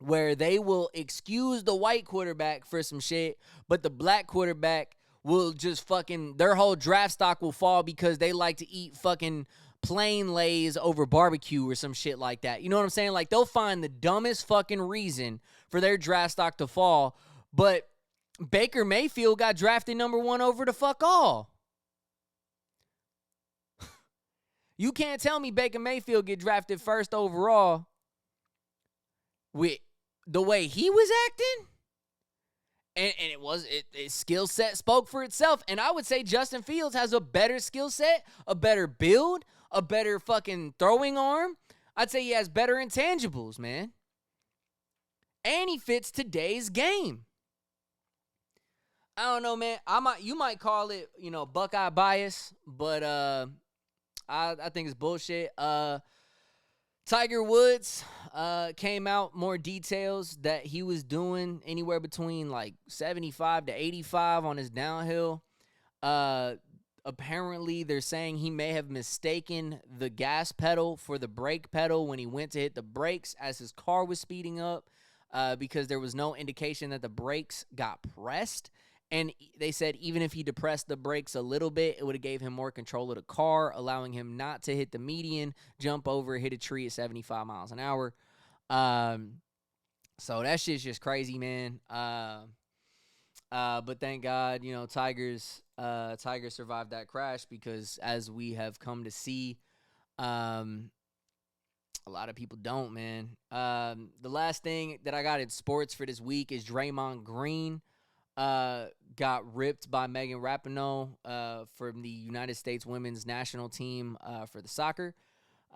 where they will excuse the white quarterback for some shit, but the black quarterback will just fucking, their whole draft stock will fall because they like to eat fucking plain Lays over barbecue or some shit like that. You know what I'm saying? Like, they'll find the dumbest fucking reason for their draft stock to fall, but Baker Mayfield got drafted number 1 over the fuck all. You can't tell me Baker Mayfield get drafted first overall with the way he was acting, and his skill set spoke for itself. And I would say Justin Fields has a better skill set, a better build, a better fucking throwing arm. I'd say he has better intangibles, man. And he fits today's game. I don't know, man. You might call it, Buckeye bias, but I think it's bullshit. Tiger Woods came out more details that he was doing anywhere between like 75 to 85 on his downhill. Apparently, they're saying he may have mistaken the gas pedal for the brake pedal when he went to hit the brakes as his car was speeding up, because there was no indication that the brakes got pressed. And they said even if he depressed the brakes a little bit, it would have gave him more control of the car, allowing him not to hit the median, jump over, hit a tree at 75 miles an hour. So that shit's just crazy, man. But thank God, Tiger survived that crash, because as we have come to see, A lot of people don't, man. The last thing that I got in sports for this week is Draymond Green got ripped by Megan Rapinoe from the United States women's national team for the soccer.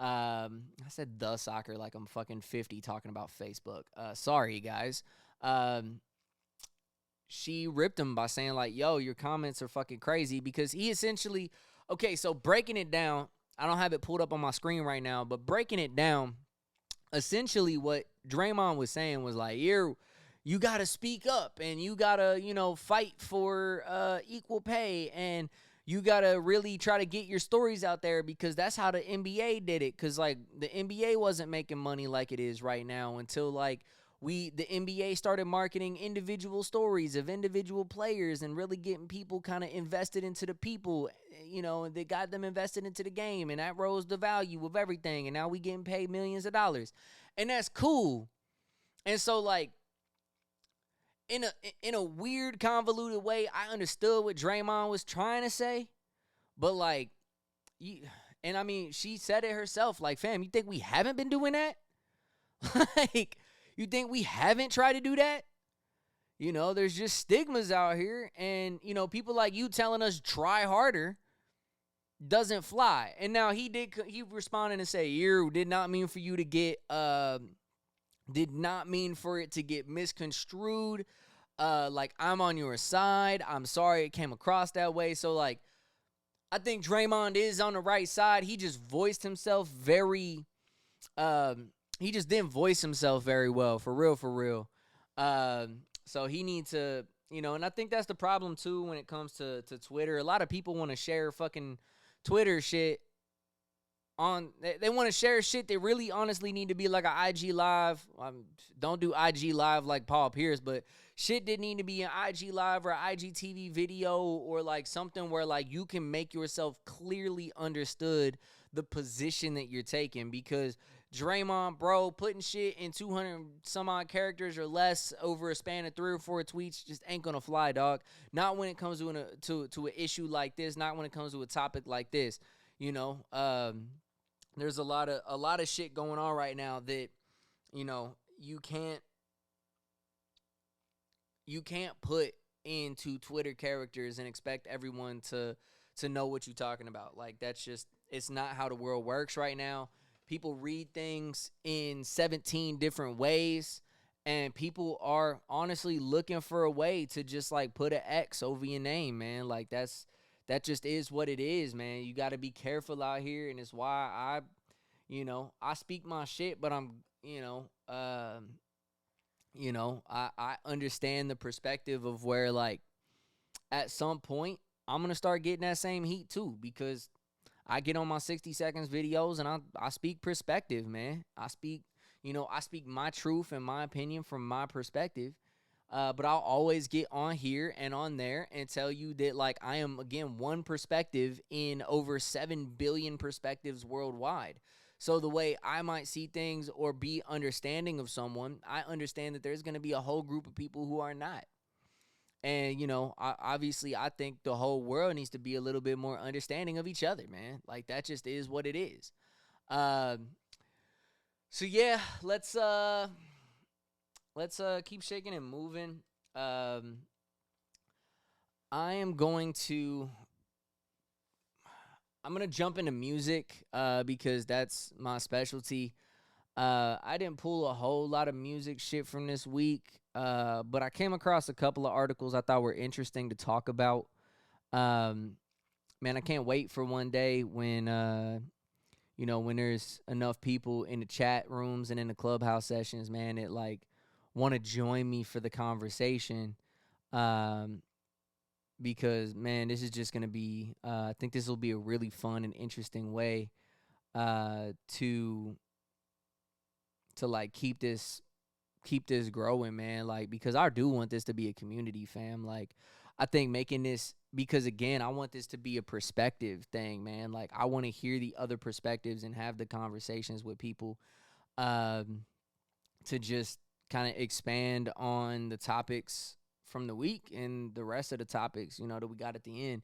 I said the soccer like I'm fucking 50 talking about Facebook. Sorry, guys. She ripped him by saying like, yo, your comments are fucking crazy, because he essentially, okay, so breaking it down, I don't have it pulled up on my screen right now, but breaking it down, essentially what Draymond was saying was like, you got to speak up, and you got to, fight for equal pay, and you got to really try to get your stories out there, because that's how the NBA did it. Because, like, the NBA wasn't making money like it is right now until, like, the NBA started marketing individual stories of individual players and really getting people kind of invested into the people, and they got them invested into the game, and that rose the value of everything, and now we getting paid millions of dollars, and that's cool. And so, like, in a weird, convoluted way, I understood what Draymond was trying to say, but like, and I mean, she said it herself, like, fam, you think we haven't been doing that? Like, you think we haven't tried to do that? There's just stigmas out here, and, people like you telling us try harder doesn't fly. And now he responded and say, did not mean for you to get, did not mean for it to get misconstrued. Like, I'm on your side. I'm sorry it came across that way. So, like, I think Draymond is on the right side. He just voiced himself very, he just didn't voice himself very well, for real. So he needs to, and I think that's the problem too when it comes to Twitter. A lot of people want to share fucking Twitter shit they want to share shit that really honestly need to be like an IG live. Don't do IG live like Paul Pierce, but shit that need to be an IG live or IGTV video, or like something where like you can make yourself clearly understood the position that you're taking. Because Draymond, bro, putting shit in 200 some odd characters or less over a span of 3 or 4 tweets just ain't gonna fly, dog. Not when it comes to an issue like this. Not when it comes to a topic like this. There's a lot of shit going on right now that, you can't put into Twitter characters and expect everyone to know what you're talking about. Like, that's just, it's not how the world works right now. People read things in 17 different ways, and people are honestly looking for a way to just like put an X over your name, man. Like, that just is what it is, man. You got to be careful out here, and it's why I speak my shit, but I'm, I understand the perspective of where, like, at some point, I'm going to start getting that same heat too, because I get on my 60 seconds videos and I speak perspective, man. I speak my truth and my opinion from my perspective. But I'll always get on here and on there and tell you that, like, I am, again, one perspective in over 7 billion perspectives worldwide. So the way I might see things or be understanding of someone, I understand that there's going to be a whole group of people who are not. And, obviously, I think the whole world needs to be a little bit more understanding of each other, man. Like, that just is what it is. So, yeah, let's keep shaking and moving. I'm going to jump into music because that's my specialty. I didn't pull a whole lot of music shit from this week, but I came across a couple of articles I thought were interesting to talk about. Man, I can't wait for one day when when there's enough people in the chat rooms and in the clubhouse sessions, man, that like want to join me for the conversation. Because, man, this is just going to be, I think this will be a really fun and interesting way to like keep this growing, man. Like, because I do want this to be a community, fam. Like, I think making this, because again, I want this to be a perspective thing, man. Like, I want to hear the other perspectives and have the conversations with people to just kind of expand on the topics from the week and the rest of the topics, that we got at the end.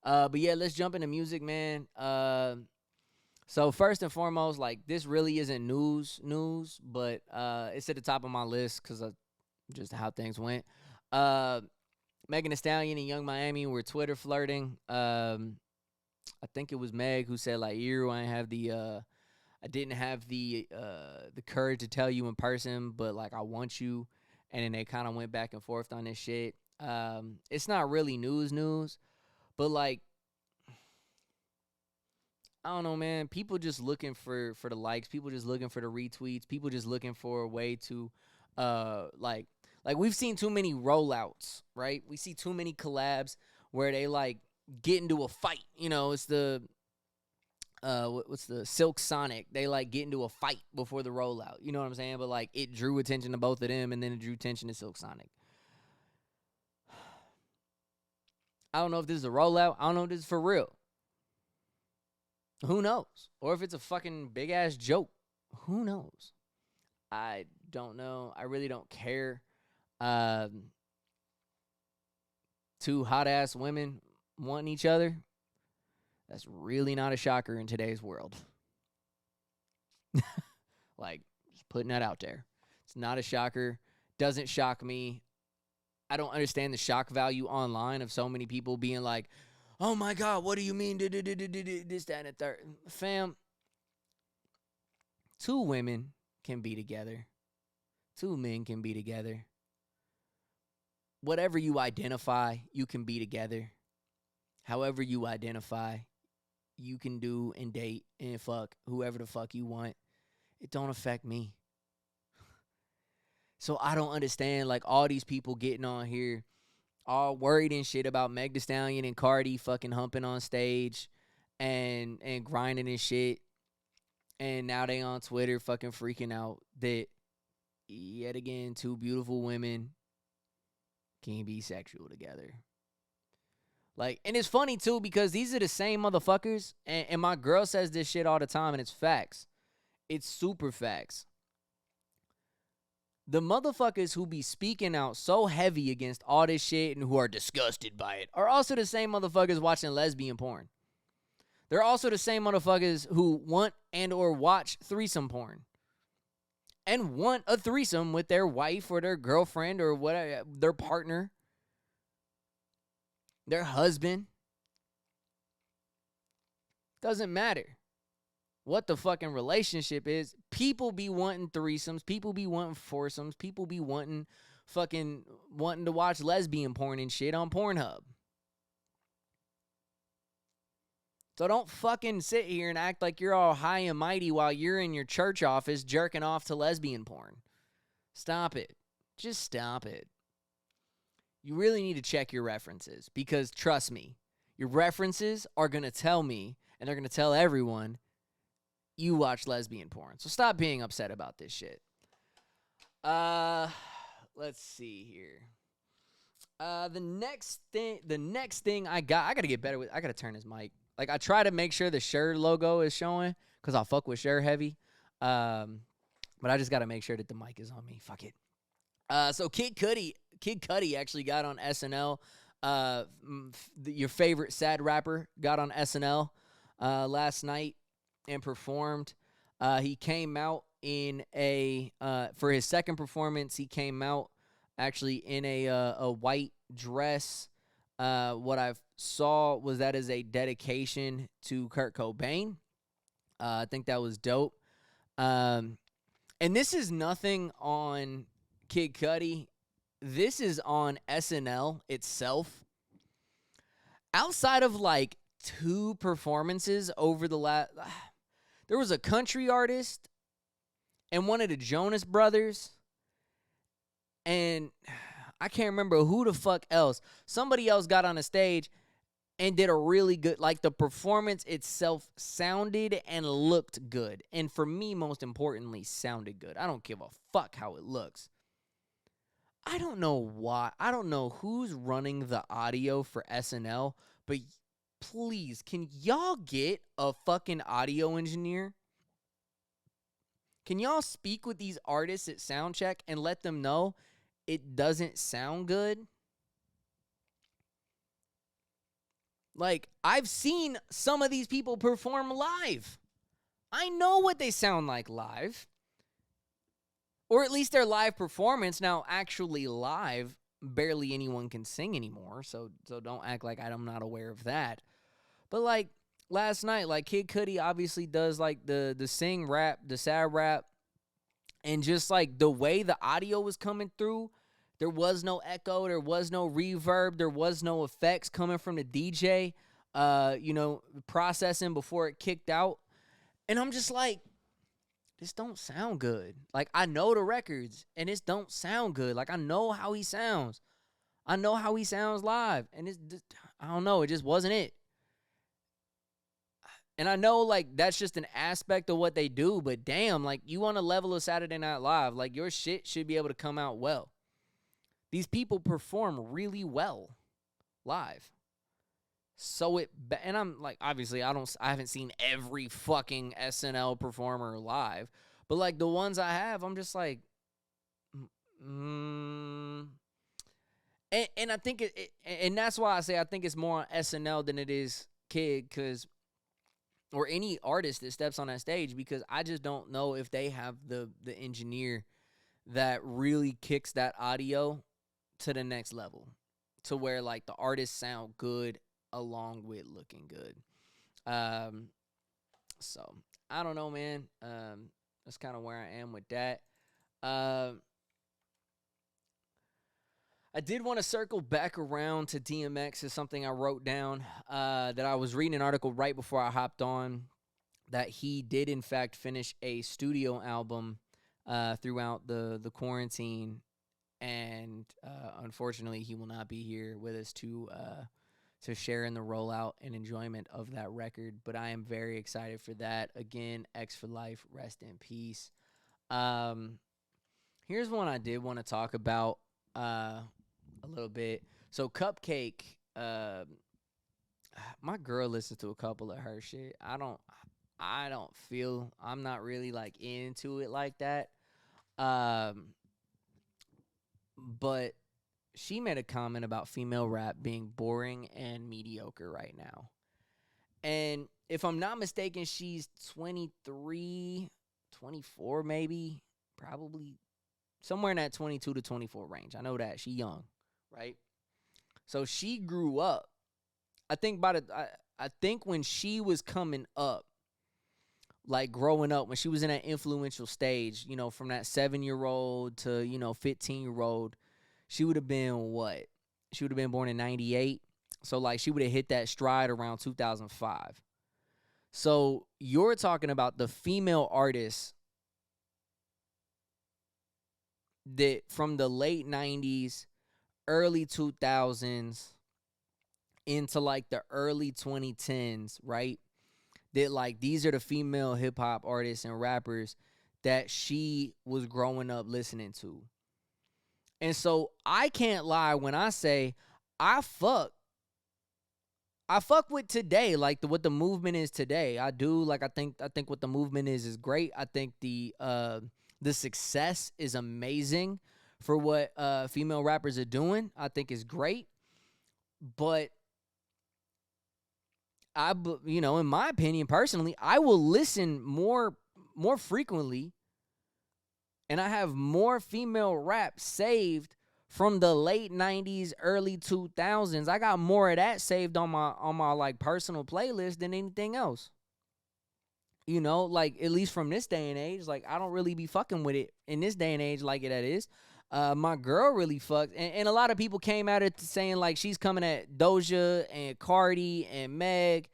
But yeah, let's jump into music, man. So first and foremost, like this really isn't news, but it's at the top of my list because of just how things went. Uh, Megan Thee Stallion and Young Miami were Twitter flirting. I think it was Meg who said like, I didn't have the courage to tell you in person, but like I want you." And then they kind of went back and forth on this shit. It's not really news, but like I don't know, man. People just looking for the likes. People just looking for the retweets. People just looking for a way to, like we've seen too many rollouts, right? We see too many collabs where they like get into a fight. You know, it's the what's the Silk Sonic? They like get into a fight before the rollout. You know what I'm saying? But like it drew attention to both of them, and then it drew attention to Silk Sonic. I don't know if this is a rollout. I don't know if this is for real. Who knows? Or if it's a fucking big ass joke. Who knows? I don't know. I really don't care. Two hot ass women wanting each other. That's really not a shocker in today's world. Like, just putting that out there. It's not a shocker. Doesn't shock me. I don't understand the shock value online of so many people being like, "Oh my God, what do you mean? This, that, and the third." Fam, two women can be together. Two men can be together. Whatever you identify, you can be together. However you identify, you can do and date and fuck whoever the fuck you want. It don't affect me. So I don't understand like all these people getting on here all worried and shit about Meg Thee Stallion and Cardi fucking humping on stage and grinding and shit. And now they on Twitter fucking freaking out that yet again two beautiful women can be sexual together. Like, and it's funny too because these are the same motherfuckers. And my girl says this shit all the time and it's facts. It's super facts. The motherfuckers who be speaking out so heavy against all this shit and who are disgusted by it are also the same motherfuckers watching lesbian porn. They're also the same motherfuckers who want and or watch threesome porn and want a threesome with their wife or their girlfriend or whatever, their partner, their husband. Doesn't matter what the fucking relationship is. People be wanting threesomes. People be wanting foursomes. People be wanting to watch lesbian porn and shit on Pornhub. So don't fucking sit here and act like you're all high and mighty while you're in your church office jerking off to lesbian porn. Stop it. Just stop it. You really need to check your references because trust me, your references are going to tell me and they're going to tell everyone you watch lesbian porn. So stop being upset about this shit. Let's see here. The next thing I got to get better with. I got to turn this mic. Like I try to make sure the Shure logo is showing because I'll fuck with Shure heavy. But I just got to make sure that the mic is on me. Fuck it. So Kid Cudi actually got on SNL. Your favorite sad rapper got on SNL last night and performed. He came out in for his second performance. He came out actually in a white dress. What I saw was that as a dedication to Kurt Cobain. I think that was dope. And this is nothing on Kid Cudi. This is on SNL itself. Outside of like two performances over the last... There was a country artist and one of the Jonas Brothers. And I can't remember who the fuck else. Somebody else got on a stage and did a really good... Like, the performance itself sounded and looked good. And for me, most importantly, sounded good. I don't give a fuck how it looks. I don't know why. I don't know who's running the audio for SNL, but please, can y'all get a fucking audio engineer? Can y'all speak with these artists at Soundcheck and let them know it doesn't sound good? Like, I've seen some of these people perform live. I know what they sound like live. Or at least their live performance. Now, actually live, barely anyone can sing anymore, so don't act like I'm not aware of that. But, like, last night, like, Kid Cudi obviously does, like, the sing rap, the sad rap, and just, like, the way the audio was coming through, there was no echo, there was no reverb, there was no effects coming from the DJ, processing before it kicked out. And I'm just like, this don't sound good. Like, I know the records, and this don't sound good. Like, I know how he sounds. I know how he sounds live, and I don't know, it just wasn't it. And I know, like, that's just an aspect of what they do, but damn, like, you on a level of Saturday Night Live, like, your shit should be able to come out well. These people perform really well live. And I'm like, obviously, I haven't seen every fucking SNL performer live, but like the ones I have, I'm just like, and I think and that's why I say I think it's more on SNL than it is Kid, or any artist that steps on that stage, because I just don't know if they have the engineer that really kicks that audio to the next level, to where like the artists sound good along with looking good. So I don't know, man. That's kind of where I am with that. I did want to circle back around to DMX. Is something I wrote down that I was reading an article right before I hopped on, that he did in fact finish a studio album throughout the quarantine, and unfortunately he will not be here with us to share in the rollout and enjoyment of that record, but I am very excited for that. Again, X for life, rest in peace. Here's one I did want to talk about a little bit. So Cupcake, my girl listens to a couple of her shit. I don't feel, I'm not really like into it like that. But she made a comment about female rap being boring and mediocre right now. And if I'm not mistaken, she's 23, 24 maybe, probably somewhere in that 22 to 24 range. I know that. She young, right? So she grew up. I think when she was coming up, like growing up, when she was in that influential stage, from that 7-year-old to, 15-year-old, she would have been what? She would have been born in 98. So, like, she would have hit that stride around 2005. So, you're talking about the female artists that from the late 90s, early 2000s, into, like, the early 2010s, right? That, like, these are the female hip-hop artists and rappers that she was growing up listening to. And so I can't lie when I say I fuck with today, like what the movement is today. I do. Like, I think what the movement is great. I think the success is amazing for what female rappers are doing. I think it's great. But in my opinion, personally, I will listen more frequently, and I have more female rap saved from the late 90s, early 2000s. I got more of that saved on my like personal playlist than anything else. Like, at least from this day and age, like, I don't really be fucking with it in this day and age like that is. My girl really fucked, and a lot of people came at it saying like she's coming at Doja and Cardi and Meg,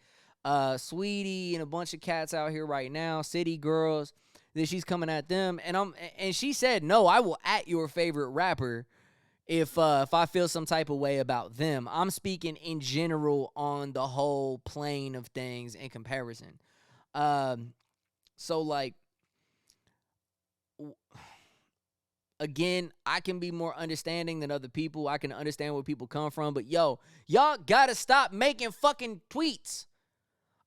Sweetie, and a bunch of cats out here right now, City Girls, that she's coming at them. And she said, no, I will at your favorite rapper if I feel some type of way about them. I'm speaking in general on the whole plane of things in comparison. So like, again, I can be more understanding than other people. I can understand where people come from. But, y'all gotta stop making fucking tweets.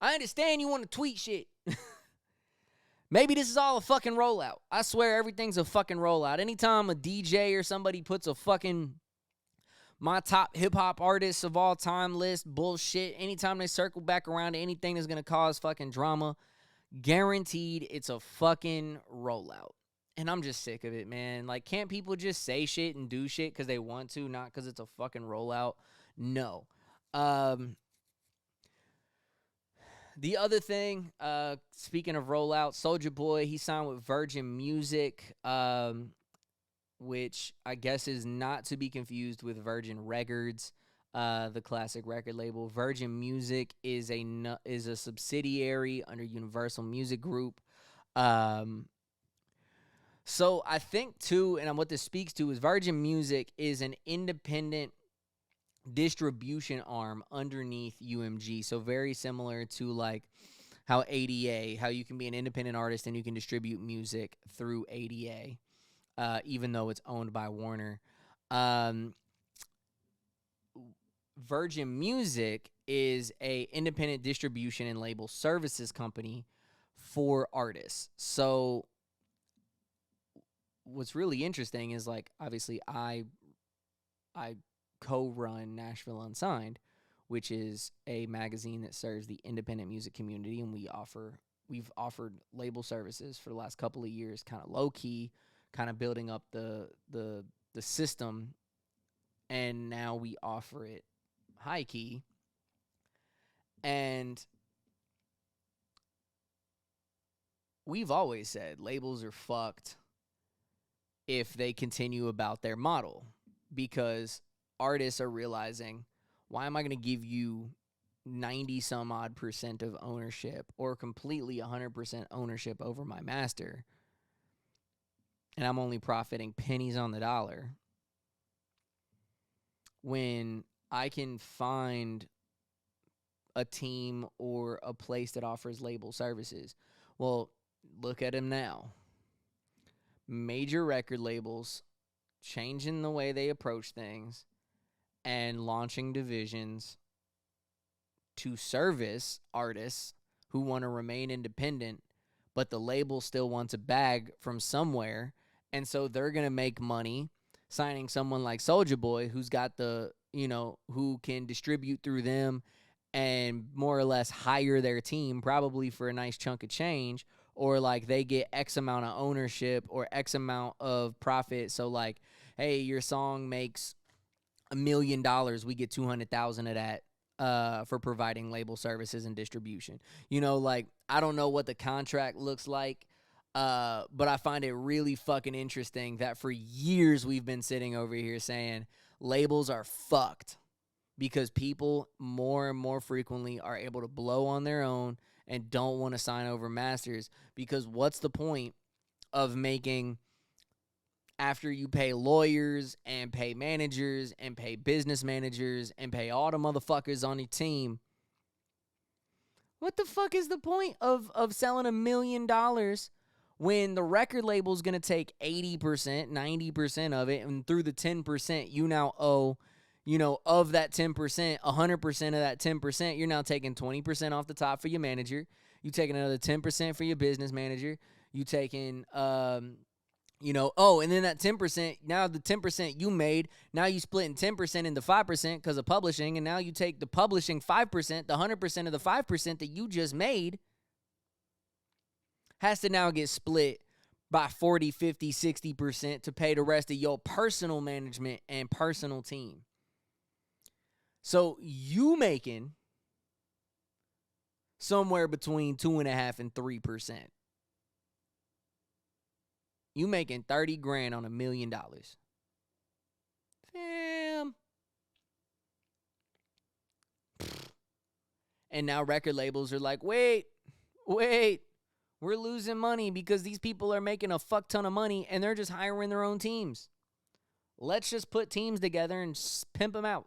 I understand you want to tweet shit. Maybe this is all a fucking rollout. I swear everything's a fucking rollout. Anytime a DJ or somebody puts a fucking my top hip-hop artists of all time list bullshit, anytime they circle back around to anything that's going to cause fucking drama, guaranteed it's a fucking rollout. And I'm just sick of it, man. Like, can't people just say shit and do shit because they want to, not because it's a fucking rollout? No. The other thing, speaking of rollout, Soulja Boy, he signed with Virgin Music, which I guess is not to be confused with Virgin Records, the classic record label. Virgin Music is a subsidiary under Universal Music Group. So I think, too, and what this speaks to is Virgin Music is an independent distribution arm underneath UMG. So very similar to like how ADA, how you can be an independent artist and you can distribute music through ADA, even though it's owned by Warner. Virgin Music is a independent distribution and label services company for artists. So what's really interesting is, like, obviously I co-run Nashville Unsigned, which is a magazine that serves the independent music community, and we've offered label services for the last couple of years, kind of low key, kind of building up the system, and now we offer it high key. And we've always said labels are fucked if they continue about their model, because artists are realizing, why am I going to give you 90 some odd % of ownership or completely 100% ownership over my master, and I'm only profiting pennies on the dollar, when I can find a team or a place that offers label services? Well, look at them now. Major record labels changing the way they approach things and launching divisions to service artists who want to remain independent, but the label still wants a bag from somewhere, and so they're going to make money signing someone like Soulja Boy, who's got who can distribute through them and more or less hire their team, probably for a nice chunk of change, or like they get X amount of ownership or X amount of profit. So like, hey, your song makes $1 million, we get 200,000 of that for providing label services and distribution. Like, I don't know what the contract looks like, but I find it really fucking interesting that for years we've been sitting over here saying labels are fucked because people more and more frequently are able to blow on their own and don't want to sign over masters, because what's the point of making, after you pay lawyers and pay managers and pay business managers and pay all the motherfuckers on your team, what the fuck is the point of selling $1 million when the record label is going to take 80%, 90% of it, and through the 10% you now owe, of that 10%, 100% of that 10%, you're now taking 20% off the top for your manager. You taking another 10% for your business manager. You taking, and then that 10%, now the 10% you made, now you splitting 10% into 5% because of publishing, and now you take the publishing 5%, the 100% of the 5% that you just made has to now get split by 40, 50, 60% to pay the rest of your personal management and personal team. So you making somewhere between 2.5% and 3%. You making 30 grand on $1 million. Fam. And now record labels are like, wait, we're losing money because these people are making a fuck ton of money and they're just hiring their own teams. Let's just put teams together and pimp them out.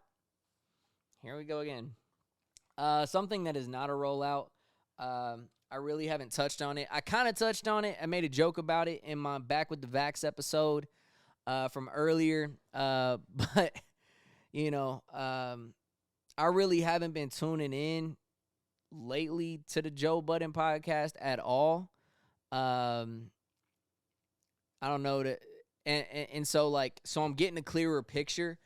Here we go again. Something that is not a rollout. I really haven't touched on it. I kind of touched on it. I made a joke about it in my Back with the Vax episode from earlier. But, I really haven't been tuning in lately to the Joe Budden podcast at all. I don't know that. And so I'm getting a clearer picture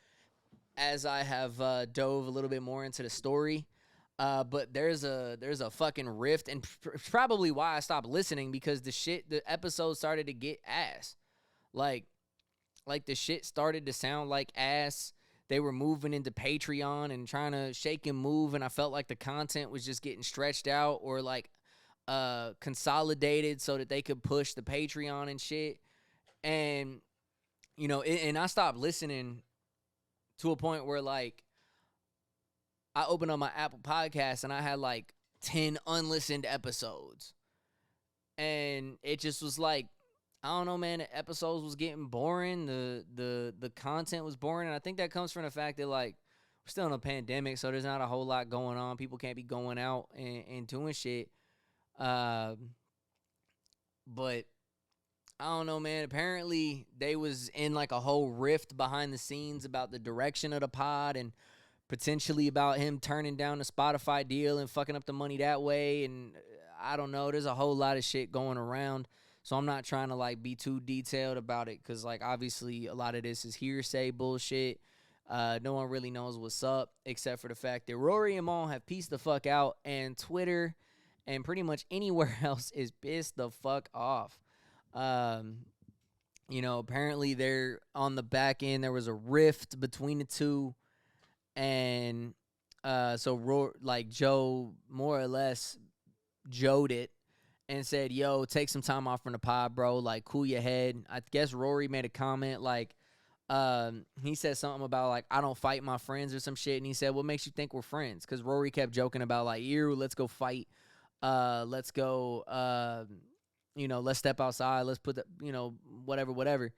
as I have dove a little bit more into the story. But there's a fucking rift, and probably why I stopped listening, because the episode started to get ass. Like the shit started to sound like ass. They were moving into Patreon and trying to shake and move, and I felt like the content was just getting stretched out or like consolidated so that they could push the Patreon and shit. And and I stopped listening to a point where like I opened up my Apple Podcast and I had like 10 unlistened episodes. And it just was like, I don't know, man, the episodes was getting boring. The content was boring. And I think that comes from the fact that like we're still in a pandemic, so there's not a whole lot going on. People can't be going out and doing shit. But I don't know, man. Apparently they was in like a whole rift behind the scenes about the direction of the pod, and potentially about him turning down the Spotify deal and fucking up the money that way. And I don't know. There's a whole lot of shit going around. So I'm not trying to like be too detailed about it, because like obviously a lot of this is hearsay bullshit. No one really knows what's up, except for the fact that Rory and Mal have pieced the fuck out, and Twitter and pretty much anywhere else is pissed the fuck off. Apparently they're on the back end. There was a rift between the two. And so Joe more or less Joe'd it and said, yo, take some time off from the pod, bro. Like, cool your head. I guess Rory made a comment like, he said something about like, I don't fight my friends or some shit. And he said, what makes you think we're friends? Because Rory kept joking about like, ew, let's go fight. Let's go, let's step outside. Let's put the, whatever.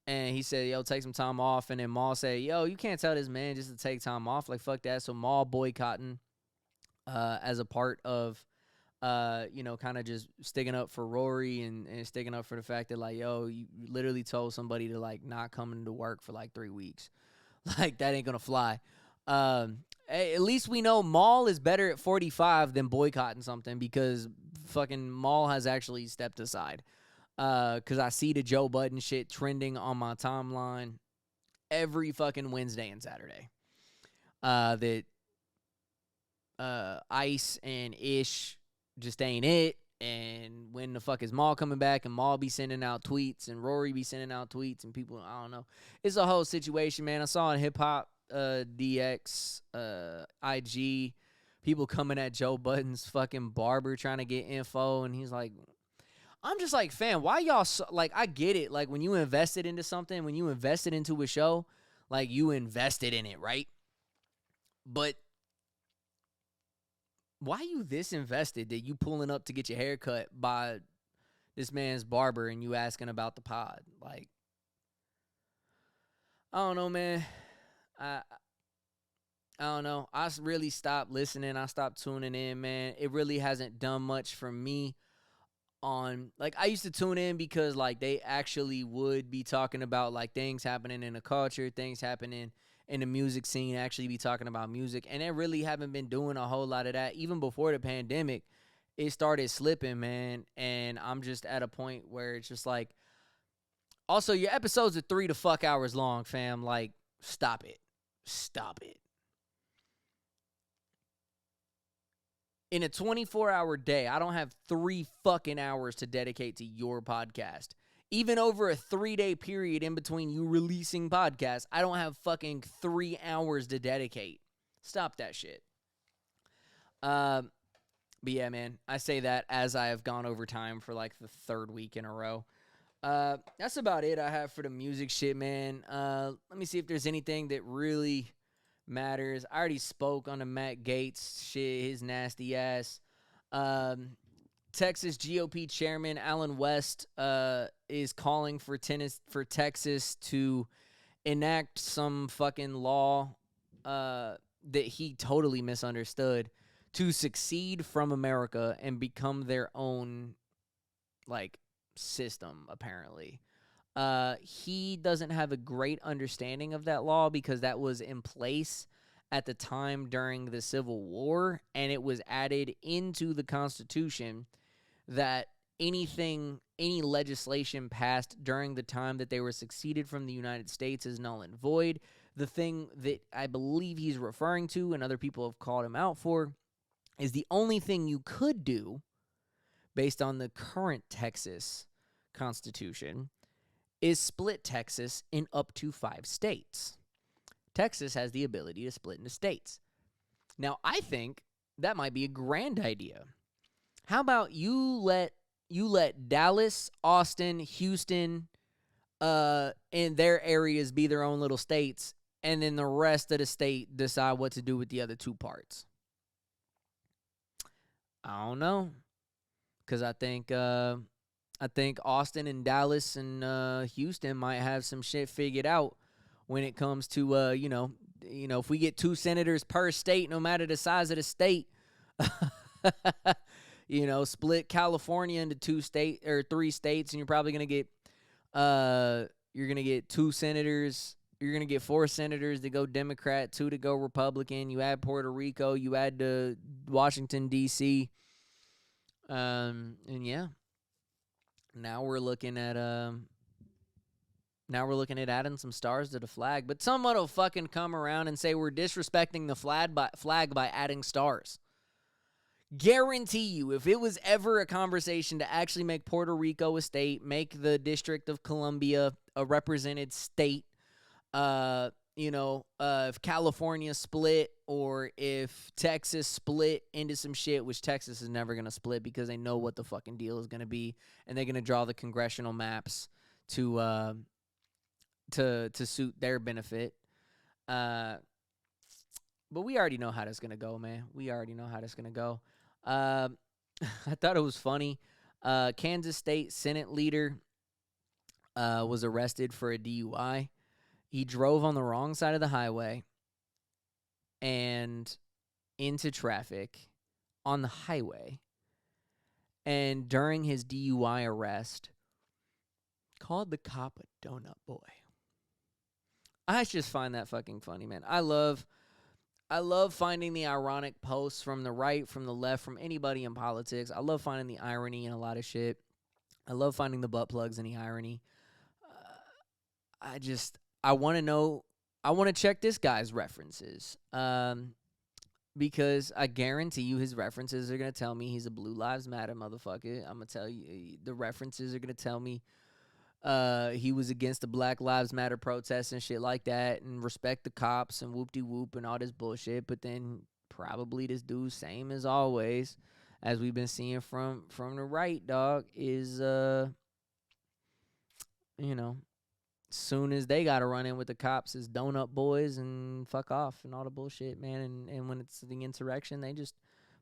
And he said, yo, take some time off. And then Maul said, yo, you can't tell this man just to take time off. Like, fuck that. So Maul boycotting as a part of, kind of just sticking up for Rory and sticking up for the fact that, like, yo, you literally told somebody to, like, not come into work for, like, 3 weeks. Like, that ain't going to fly. At least we know Maul is better at 45 than boycotting something, because fucking Maul has actually stepped aside. Because I see the Joe Budden shit trending on my timeline every fucking Wednesday and Saturday. That Ice and Ish just ain't it. And when the fuck is Maul coming back? And Maul be sending out tweets, and Rory be sending out tweets, and people, I don't know. It's a whole situation, man. I saw on Hip Hop DX, IG, people coming at Joe Budden's fucking barber trying to get info, and he's like, I'm just like, fam, why y'all like, I get it. Like, when you invested into something, when you invested into a show, like, you invested in it, right? But why you this invested that you pulling up to get your hair cut by this man's barber and you asking about the pod? Like, I don't know, man. I don't know. I really stopped listening. I stopped tuning in, man. It really hasn't done much for me. On, like, I used to tune in because, like, they actually would be talking about, like, things happening in the culture, things happening in the music scene, actually be talking about music, and they really haven't been doing a whole lot of that. Even before the pandemic, it started slipping, man, and I'm just at a point where it's just like, also, your episodes are 3 to fuck hours long, fam. Like, stop it. In a 24-hour day, I don't have 3 fucking hours to dedicate to your podcast. Even over a 3-day period in between you releasing podcasts, I don't have fucking 3 hours to dedicate. Stop that shit. But yeah, man, I say that as I have gone over time for like the 3rd week in a row. That's about it I have for the music shit, man. Let me see if there's anything that really matters. I already spoke on the Matt Gaetz shit, his nasty ass. Texas GOP chairman Alan West is calling for Texas to enact some fucking law that he totally misunderstood to secede from America and become their own, like, system, apparently. He doesn't have a great understanding of that law because that was in place at the time during the Civil War, and it was added into the Constitution that any legislation passed during the time that they were seceded from the United States is null and void. the thing that I believe he's referring to and other people have called him out for is the only thing you could do based on the current Texas Constitution is split Texas in up to 5 states. Texas has the ability to split into states. Now, I think that might be a grand idea. How about you let Dallas, Austin, Houston, and their areas be their own little states, and then the rest of the state decide what to do with the other 2 parts? I don't know, because I think Austin and Dallas and Houston might have some shit figured out when it comes to if we get 2 senators per state, no matter the size of the state, split California into 3 states, and you're probably gonna get 2 senators. You're gonna get 4 senators to go Democrat, 2 to go Republican. You add Puerto Rico, you add to Washington D.C. And yeah, now we're looking at adding some stars to the flag. But someone will fucking come around and say we're disrespecting the flag by adding stars. Guarantee you, if it was ever a conversation to actually make Puerto Rico a state, make the District of Columbia a represented state, if California split or if Texas split into some shit, which Texas is never going to split because they know what the fucking deal is going to be, and they're going to draw the congressional maps to suit their benefit. But we already know how that's going to go, man. We already know how that's going to go. I thought it was funny. Kansas State Senate leader was arrested for a DUI. He drove on the wrong side of the highway and into traffic on the highway. And during his DUI arrest, called the cop a donut boy. I just find that fucking funny, man. I love finding the ironic posts from the right, from the left, from anybody in politics. I love finding the irony in a lot of shit. I love finding the butt plugs in the irony. I want to know. I want to check this guy's references. Because I guarantee you his references are going to tell me he's a Blue Lives Matter motherfucker. I'm going to tell you the references are going to tell me he was against the Black Lives Matter protests and shit like that and respect the cops and whoop-de-whoop and all this bullshit. But then probably this dude, same as always, as we've been seeing from the right, dog, is, soon as they got to run in with the cops is donut boys and fuck off and all the bullshit, man. And when it's the insurrection, they just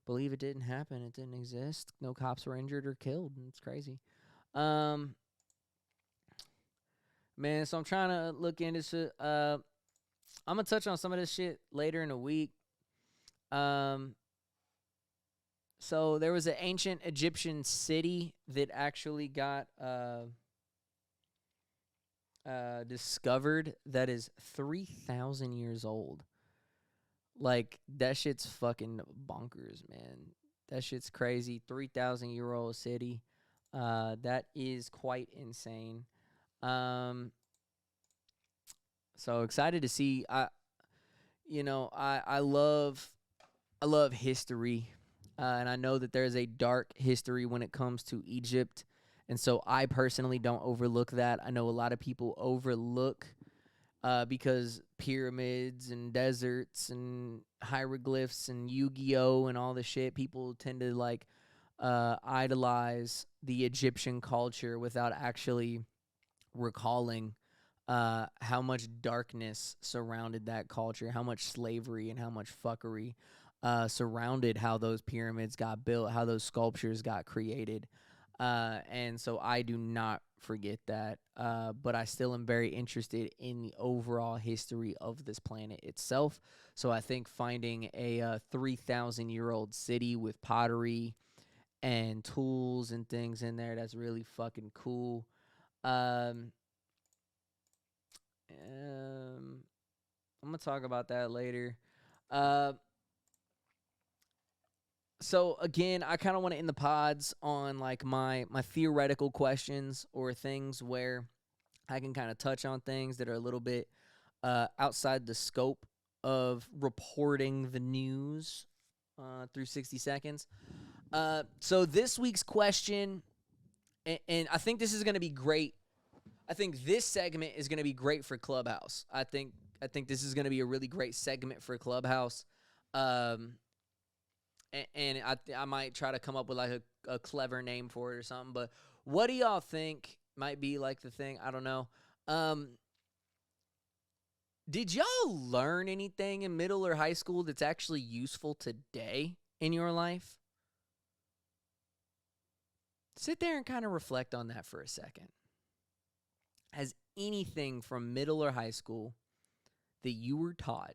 believe it didn't happen. It didn't exist. No cops were injured or killed. And it's crazy. Man, so I'm trying to look into shit. I'm going to touch on some of this shit later in the week. So there was an ancient Egyptian city that actually got discovered that is 3,000 years old. Like, that shit's fucking bonkers, man. That shit's crazy. 3,000-year-old city. That is quite insane. So excited to see. I love history, and I know that there's a dark history when it comes to Egypt. And so I personally don't overlook that. I know a lot of people overlook because pyramids and deserts and hieroglyphs and Yu-Gi-Oh! And all the shit, people tend to idolize the Egyptian culture without actually recalling how much darkness surrounded that culture, how much slavery and how much fuckery surrounded how those pyramids got built, how those sculptures got created. And so I do not forget that, but I still am very interested in the overall history of this planet itself. So I think finding a 3,000-year-old city with pottery and tools and things in there, that's really fucking cool. I'm going to talk about that later. So again, I kind of want to end the pods on like my theoretical questions or things where I can kind of touch on things that are a little bit outside the scope of reporting the news through 60 seconds. So this week's question, and I think this is going to be great. I think this segment is going to be great for Clubhouse. I think this is going to be a really great segment for Clubhouse. And I might try to come up with like a clever name for it or something. But what do y'all think might be like the thing? I don't know. Did y'all learn anything in middle or high school that's actually useful today in your life? Sit there and kind of reflect on that for a second. Has anything from middle or high school that you were taught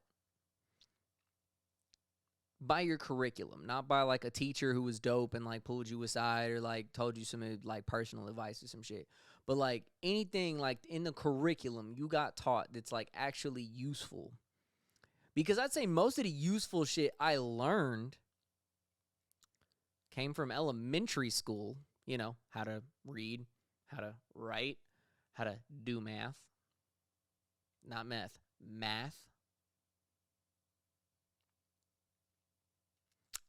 by your curriculum, not by like a teacher who was dope and like pulled you aside or like told you some like personal advice or some shit, but like anything like in the curriculum you got taught that's like actually useful? Because I'd say most of the useful shit I learned came from elementary school. You know, how to read, how to write, how to do math. Not meth, math.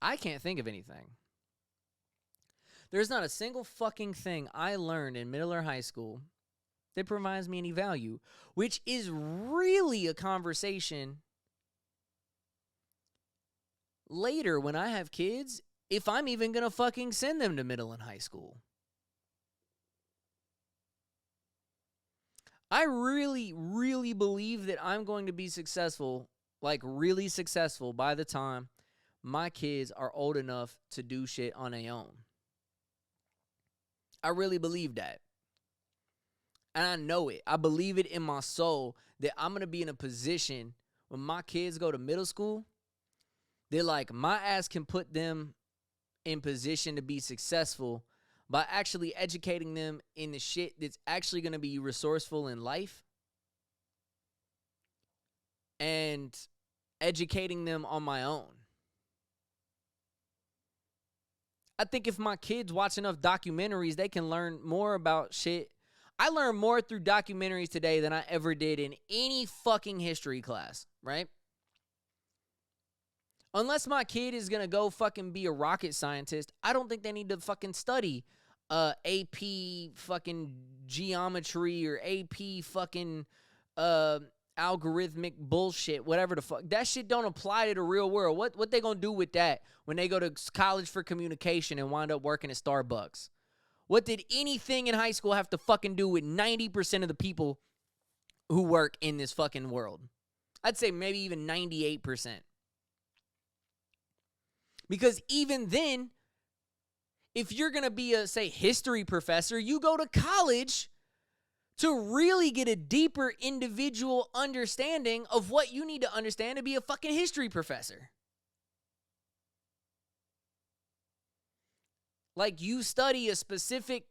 I can't think of anything. There's not a single fucking thing I learned in middle or high school that provides me any value, which is really a conversation later when I have kids, if I'm even going to fucking send them to middle and high school. I really, really believe that I'm going to be successful, like really successful by the time my kids are old enough to do shit on their own. I really believe that. And I know it. I believe it in my soul that I'm going to be in a position when my kids go to middle school, they're like, my ass can put them in position to be successful by actually educating them in the shit that's actually going to be resourceful in life and educating them on my own. I think if my kids watch enough documentaries, they can learn more about shit. I learned more through documentaries today than I ever did in any fucking history class, right? Unless my kid is going to go fucking be a rocket scientist, I don't think they need to fucking study AP fucking geometry or AP fucking algorithmic bullshit, whatever the fuck. That shit don't apply to the real world. What they going to do with that when they go to college for communication and wind up working at Starbucks? What did anything in high school have to fucking do with 90% of the people who work in this fucking world? I'd say maybe even 98%. Because even then, if you're going to be a, say, history professor, you go to college to really get a deeper individual understanding of what you need to understand to be a fucking history professor. Like you study a specific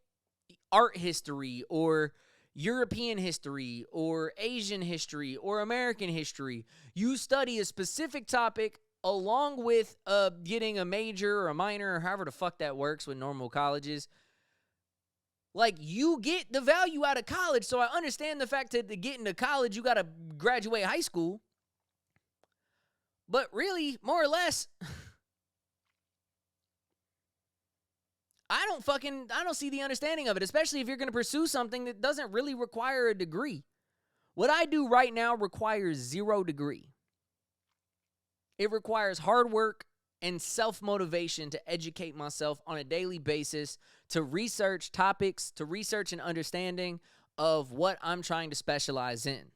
art history or European history or Asian history or American history. You study a specific topic along with getting a major or a minor or however the fuck that works with normal colleges. Like, you get the value out of college, so I understand the fact that to get into college, you got to graduate high school. But really, more or less, I don't see the understanding of it, especially if you're going to pursue something that doesn't really require a degree. What I do right now requires 0 degree. It requires hard work and self-motivation to educate myself on a daily basis, to research topics, to research an understanding of what I'm trying to specialize in.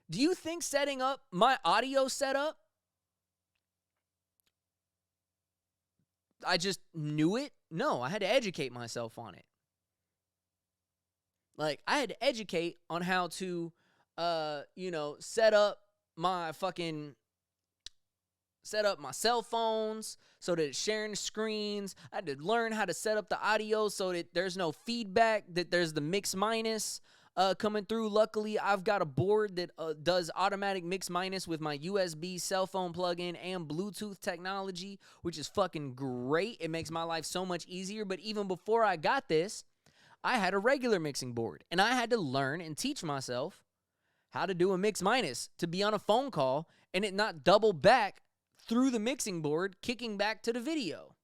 Do you think setting up my audio setup, I just knew it? No, I had to educate myself on it. Like, I had to educate on how to, set up my cell phones so that it's sharing the screens. I had to learn how to set up the audio so that there's no feedback, that there's the mix minus coming through. Luckily, I've got a board that does automatic mix minus with my USB cell phone plug-in and Bluetooth technology, which is fucking great. It makes my life so much easier. But even before I got this, I had a regular mixing board, and I had to learn and teach myself how to do a mix minus, to be on a phone call and it not double back through the mixing board, kicking back to the video.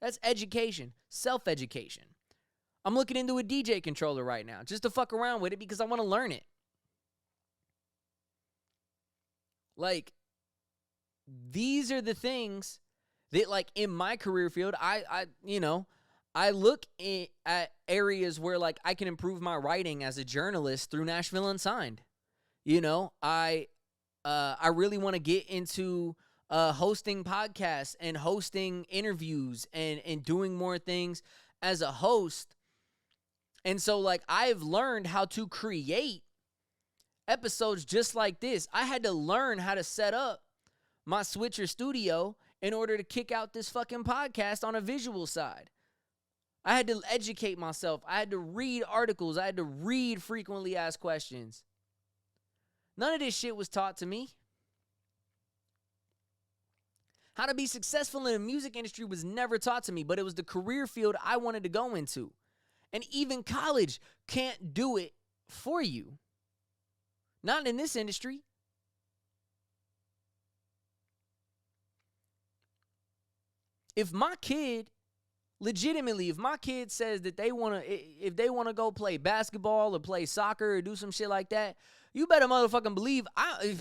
That's education, self-education. I'm looking into a DJ controller right now just to fuck around with it because I want to learn it. Like, these are the things that, like, in my career field, I look at areas where, like, I can improve my writing as a journalist through Nashville Unsigned. You know, I really want to get into hosting podcasts and hosting interviews and doing more things as a host. And so, like, I've learned how to create episodes just like this. I had to learn how to set up my Switcher studio in order to kick out this fucking podcast on a visual side. I had to educate myself. I had to read articles. I had to read frequently asked questions. None of this shit was taught to me. How to be successful in the music industry was never taught to me, but it was the career field I wanted to go into. And even college can't do it for you. Not in this industry. If my kid says that if they want to go play basketball or play soccer or do some shit like that, you better motherfucking believe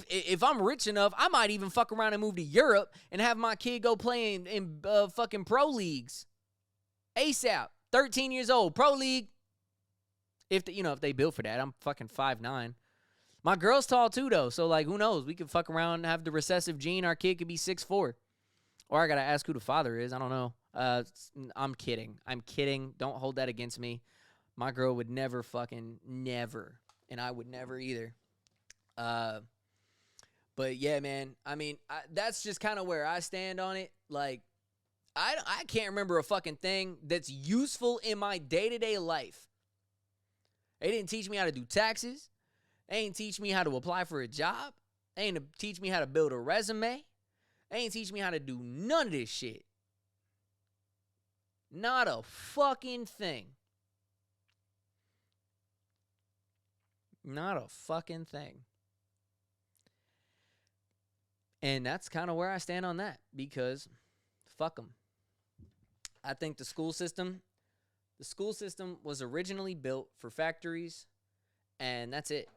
if I'm rich enough, I might even fuck around and move to Europe and have my kid go play in fucking pro leagues. ASAP, 13 years old, pro league. If they built for that, I'm fucking 5'9". My girl's tall too though, so like who knows? We could fuck around and have the recessive gene. Our kid could be 6'4". Or I gotta ask who the father is. I don't know. I'm kidding. Don't hold that against me. My girl would never, and I would never either. But yeah, man. I mean, that's just kind of where I stand on it. Like, I can't remember a fucking thing that's useful in my day-to-day life. They didn't teach me how to do taxes. They ain't teach me how to apply for a job. They ain't teach me how to build a resume. They ain't teach me how to do none of this shit. Not a fucking thing. Not a fucking thing. And that's kind of where I stand on that, because fuck them. I think the school system was originally built for factories, and that's it.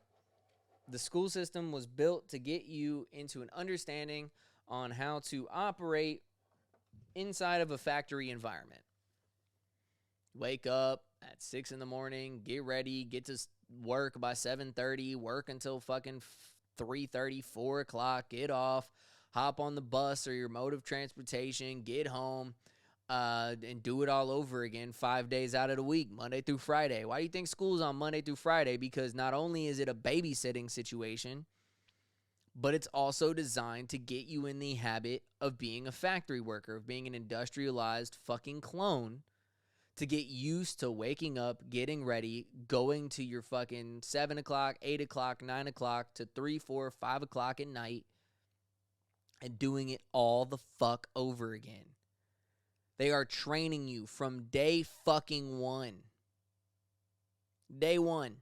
The school system was built to get you into an understanding on how to operate inside of a factory environment. Wake up at 6 a.m, get ready, get to work by 7:30, work until fucking 3:30, 4 o'clock, get off, hop on the bus or your mode of transportation, get home, and do it all over again 5 days out of the week, Monday through Friday. Why do you think school's on Monday through Friday? Because not only is it a babysitting situation, but it's also designed to get you in the habit of being a factory worker, of being an industrialized fucking clone, to get used to waking up, getting ready, going to your fucking 7 o'clock, 8 o'clock, 9 o'clock to 3, 4, 5 o'clock at night and doing it all the fuck over again. They are training you from day fucking one. Day one.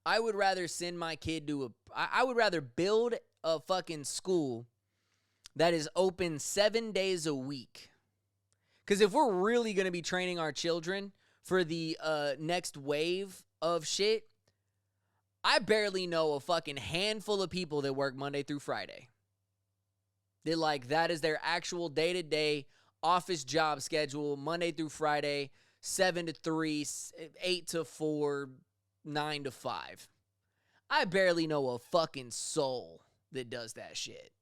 I would rather send my kid to I would rather build a fucking school that is open 7 days a week. Because if we're really going to be training our children for the next wave of shit, I barely know a fucking handful of people that work Monday through Friday. That is their actual day-to-day office job schedule, Monday through Friday, 7 to 3, 8 to 4, 9 to 5. I barely know a fucking soul that does that shit.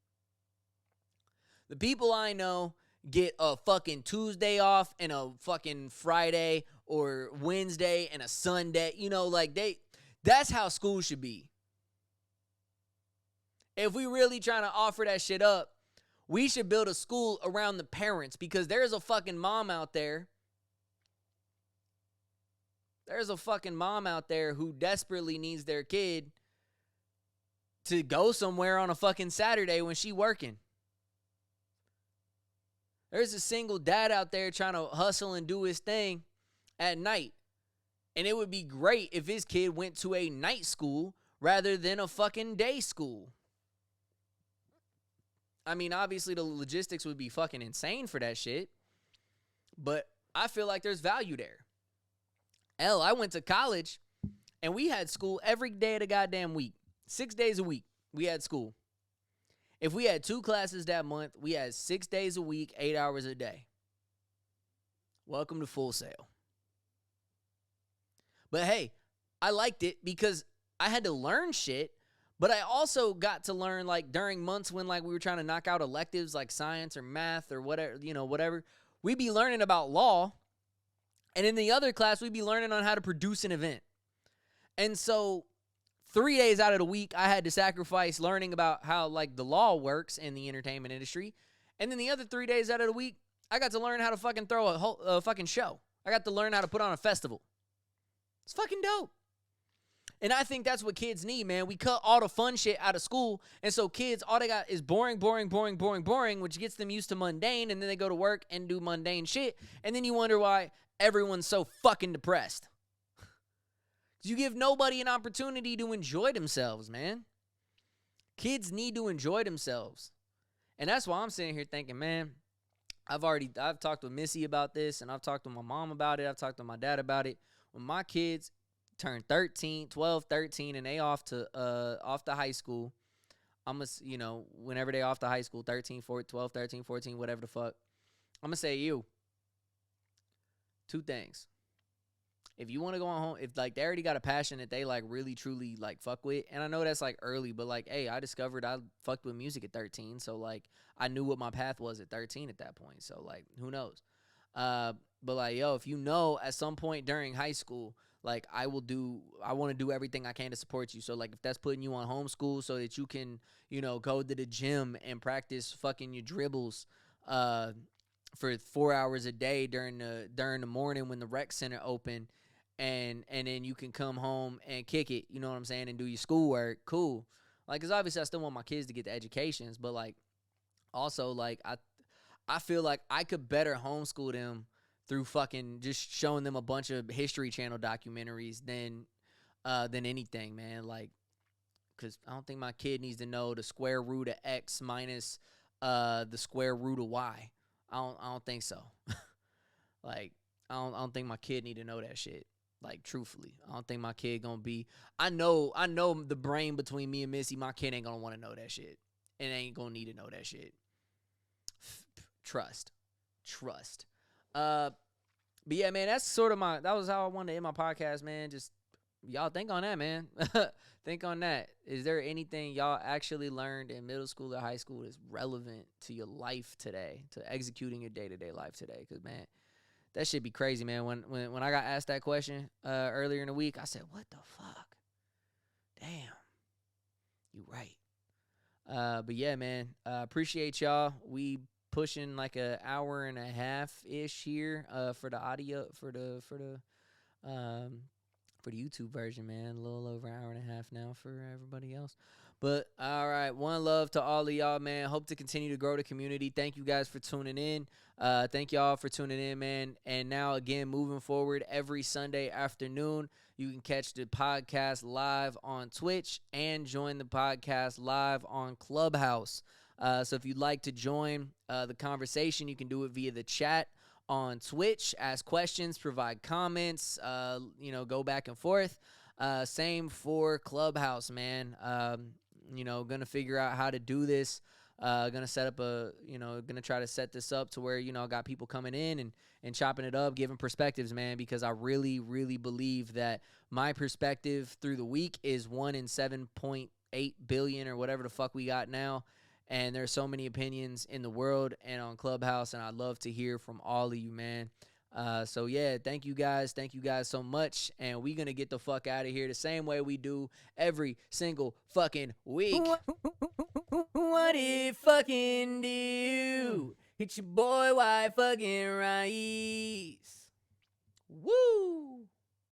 The people I know get a fucking Tuesday off and a fucking Friday or Wednesday and a Sunday. That's how school should be. If we really trying to offer that shit up, we should build a school around the parents, because there's a fucking mom out there. There's a fucking mom out there who desperately needs their kid to go somewhere on a fucking Saturday when she working. There's a single dad out there trying to hustle and do his thing at night. And it would be great if his kid went to a night school rather than a fucking day school. I mean, obviously the logistics would be fucking insane for that shit, but I feel like there's value there. Hell, I went to college and we had school every day of the goddamn week. 6 days a week, we had school. If we had 2 classes that month, we had 6 days a week, 8 hours a day. Welcome to Full Sail. But hey, I liked it because I had to learn shit, but I also got to learn, like, during months when, like, we were trying to knock out electives like science or math or whatever, whatever. We'd be learning about law, and in the other class, we'd be learning on how to produce an event. And so 3 days out of the week, I had to sacrifice learning about how, like, the law works in the entertainment industry. And then the other 3 days out of the week, I got to learn how to fucking throw a fucking show. I got to learn how to put on a festival. It's fucking dope. And I think that's what kids need, man. We cut all the fun shit out of school, and so kids, all they got is boring, which gets them used to mundane, and then they go to work and do mundane shit, and then you wonder why everyone's so fucking depressed. You give nobody an opportunity to enjoy themselves, man. Kids need to enjoy themselves. And that's why I'm sitting here thinking, man, I've talked with Missy about this, and I've talked to my mom about it. I've talked to my dad about it. When my kids turn 12, 13, and they off to high school, whenever they off to high school, 12, 13, 14, whatever the fuck, I'm going to say 2 things. If you want to go on home, if, like, they already got a passion that they, like, really, truly, like, fuck with, and I know that's, like, early, but, like, hey, I discovered I fucked with music at 13, so, like, I knew what my path was at 13 at that point, so, like, who knows? But, like, yo, if you know at some point during high school, like, I want to do everything I can to support you. So, like, if that's putting you on homeschool so that you can, go to the gym and practice fucking your dribbles for 4 hours a day during the morning when the rec center open, and then you can come home and kick it, you know what I'm saying, and do your schoolwork, cool. Like, because obviously I still want my kids to get the educations, but, like, also, like, I feel like I could better homeschool them through fucking just showing them a bunch of History Channel documentaries than anything, man. Like, because I don't think my kid needs to know the square root of X minus the square root of Y. I don't think so. Like, I don't think my kid need to know that shit. Like, truthfully, I don't think my kid gonna be. I know the brain between me and Missy. My kid ain't gonna want to know that shit, and ain't gonna need to know that shit. Trust. But yeah, man, that's sort of that was how I wanted to end my podcast, man. Just y'all think on that, man. Think on that. Is there anything y'all actually learned in middle school or high school that's relevant to your life today, to executing your day-to-day life today? Because, man, that shit be crazy, man. When I got asked that question earlier in the week, I said, what the fuck? Damn. You right. But yeah, man, appreciate y'all. We pushing like an hour and a half ish here for the audio for the YouTube version, man. A little over an hour and a half now for everybody else. But all right, one love to all of y'all, man. Hope to continue to grow the community. Thank you guys for tuning in. Thank y'all for tuning in, man. And now again, moving forward, every Sunday afternoon, you can catch the podcast live on Twitch and join the podcast live on Clubhouse. So if you'd like to join the conversation, you can do it via the chat on Twitch. Ask questions, provide comments, go back and forth. Same for Clubhouse, man. Gonna figure out how to do this. Gonna set up gonna try to set this up to where, I got people coming in and chopping it up, giving perspectives, man, because I really, really believe that my perspective through the week is 1 in 7.8 billion or whatever the fuck we got now. And there's so many opinions in the world and on Clubhouse, and I'd love to hear from all of you, man. So, yeah, thank you guys. Thank you guys so much. And we're going to get the fuck out of here the same way we do every single fucking week. What it fucking do? Hit your boy, why fucking right?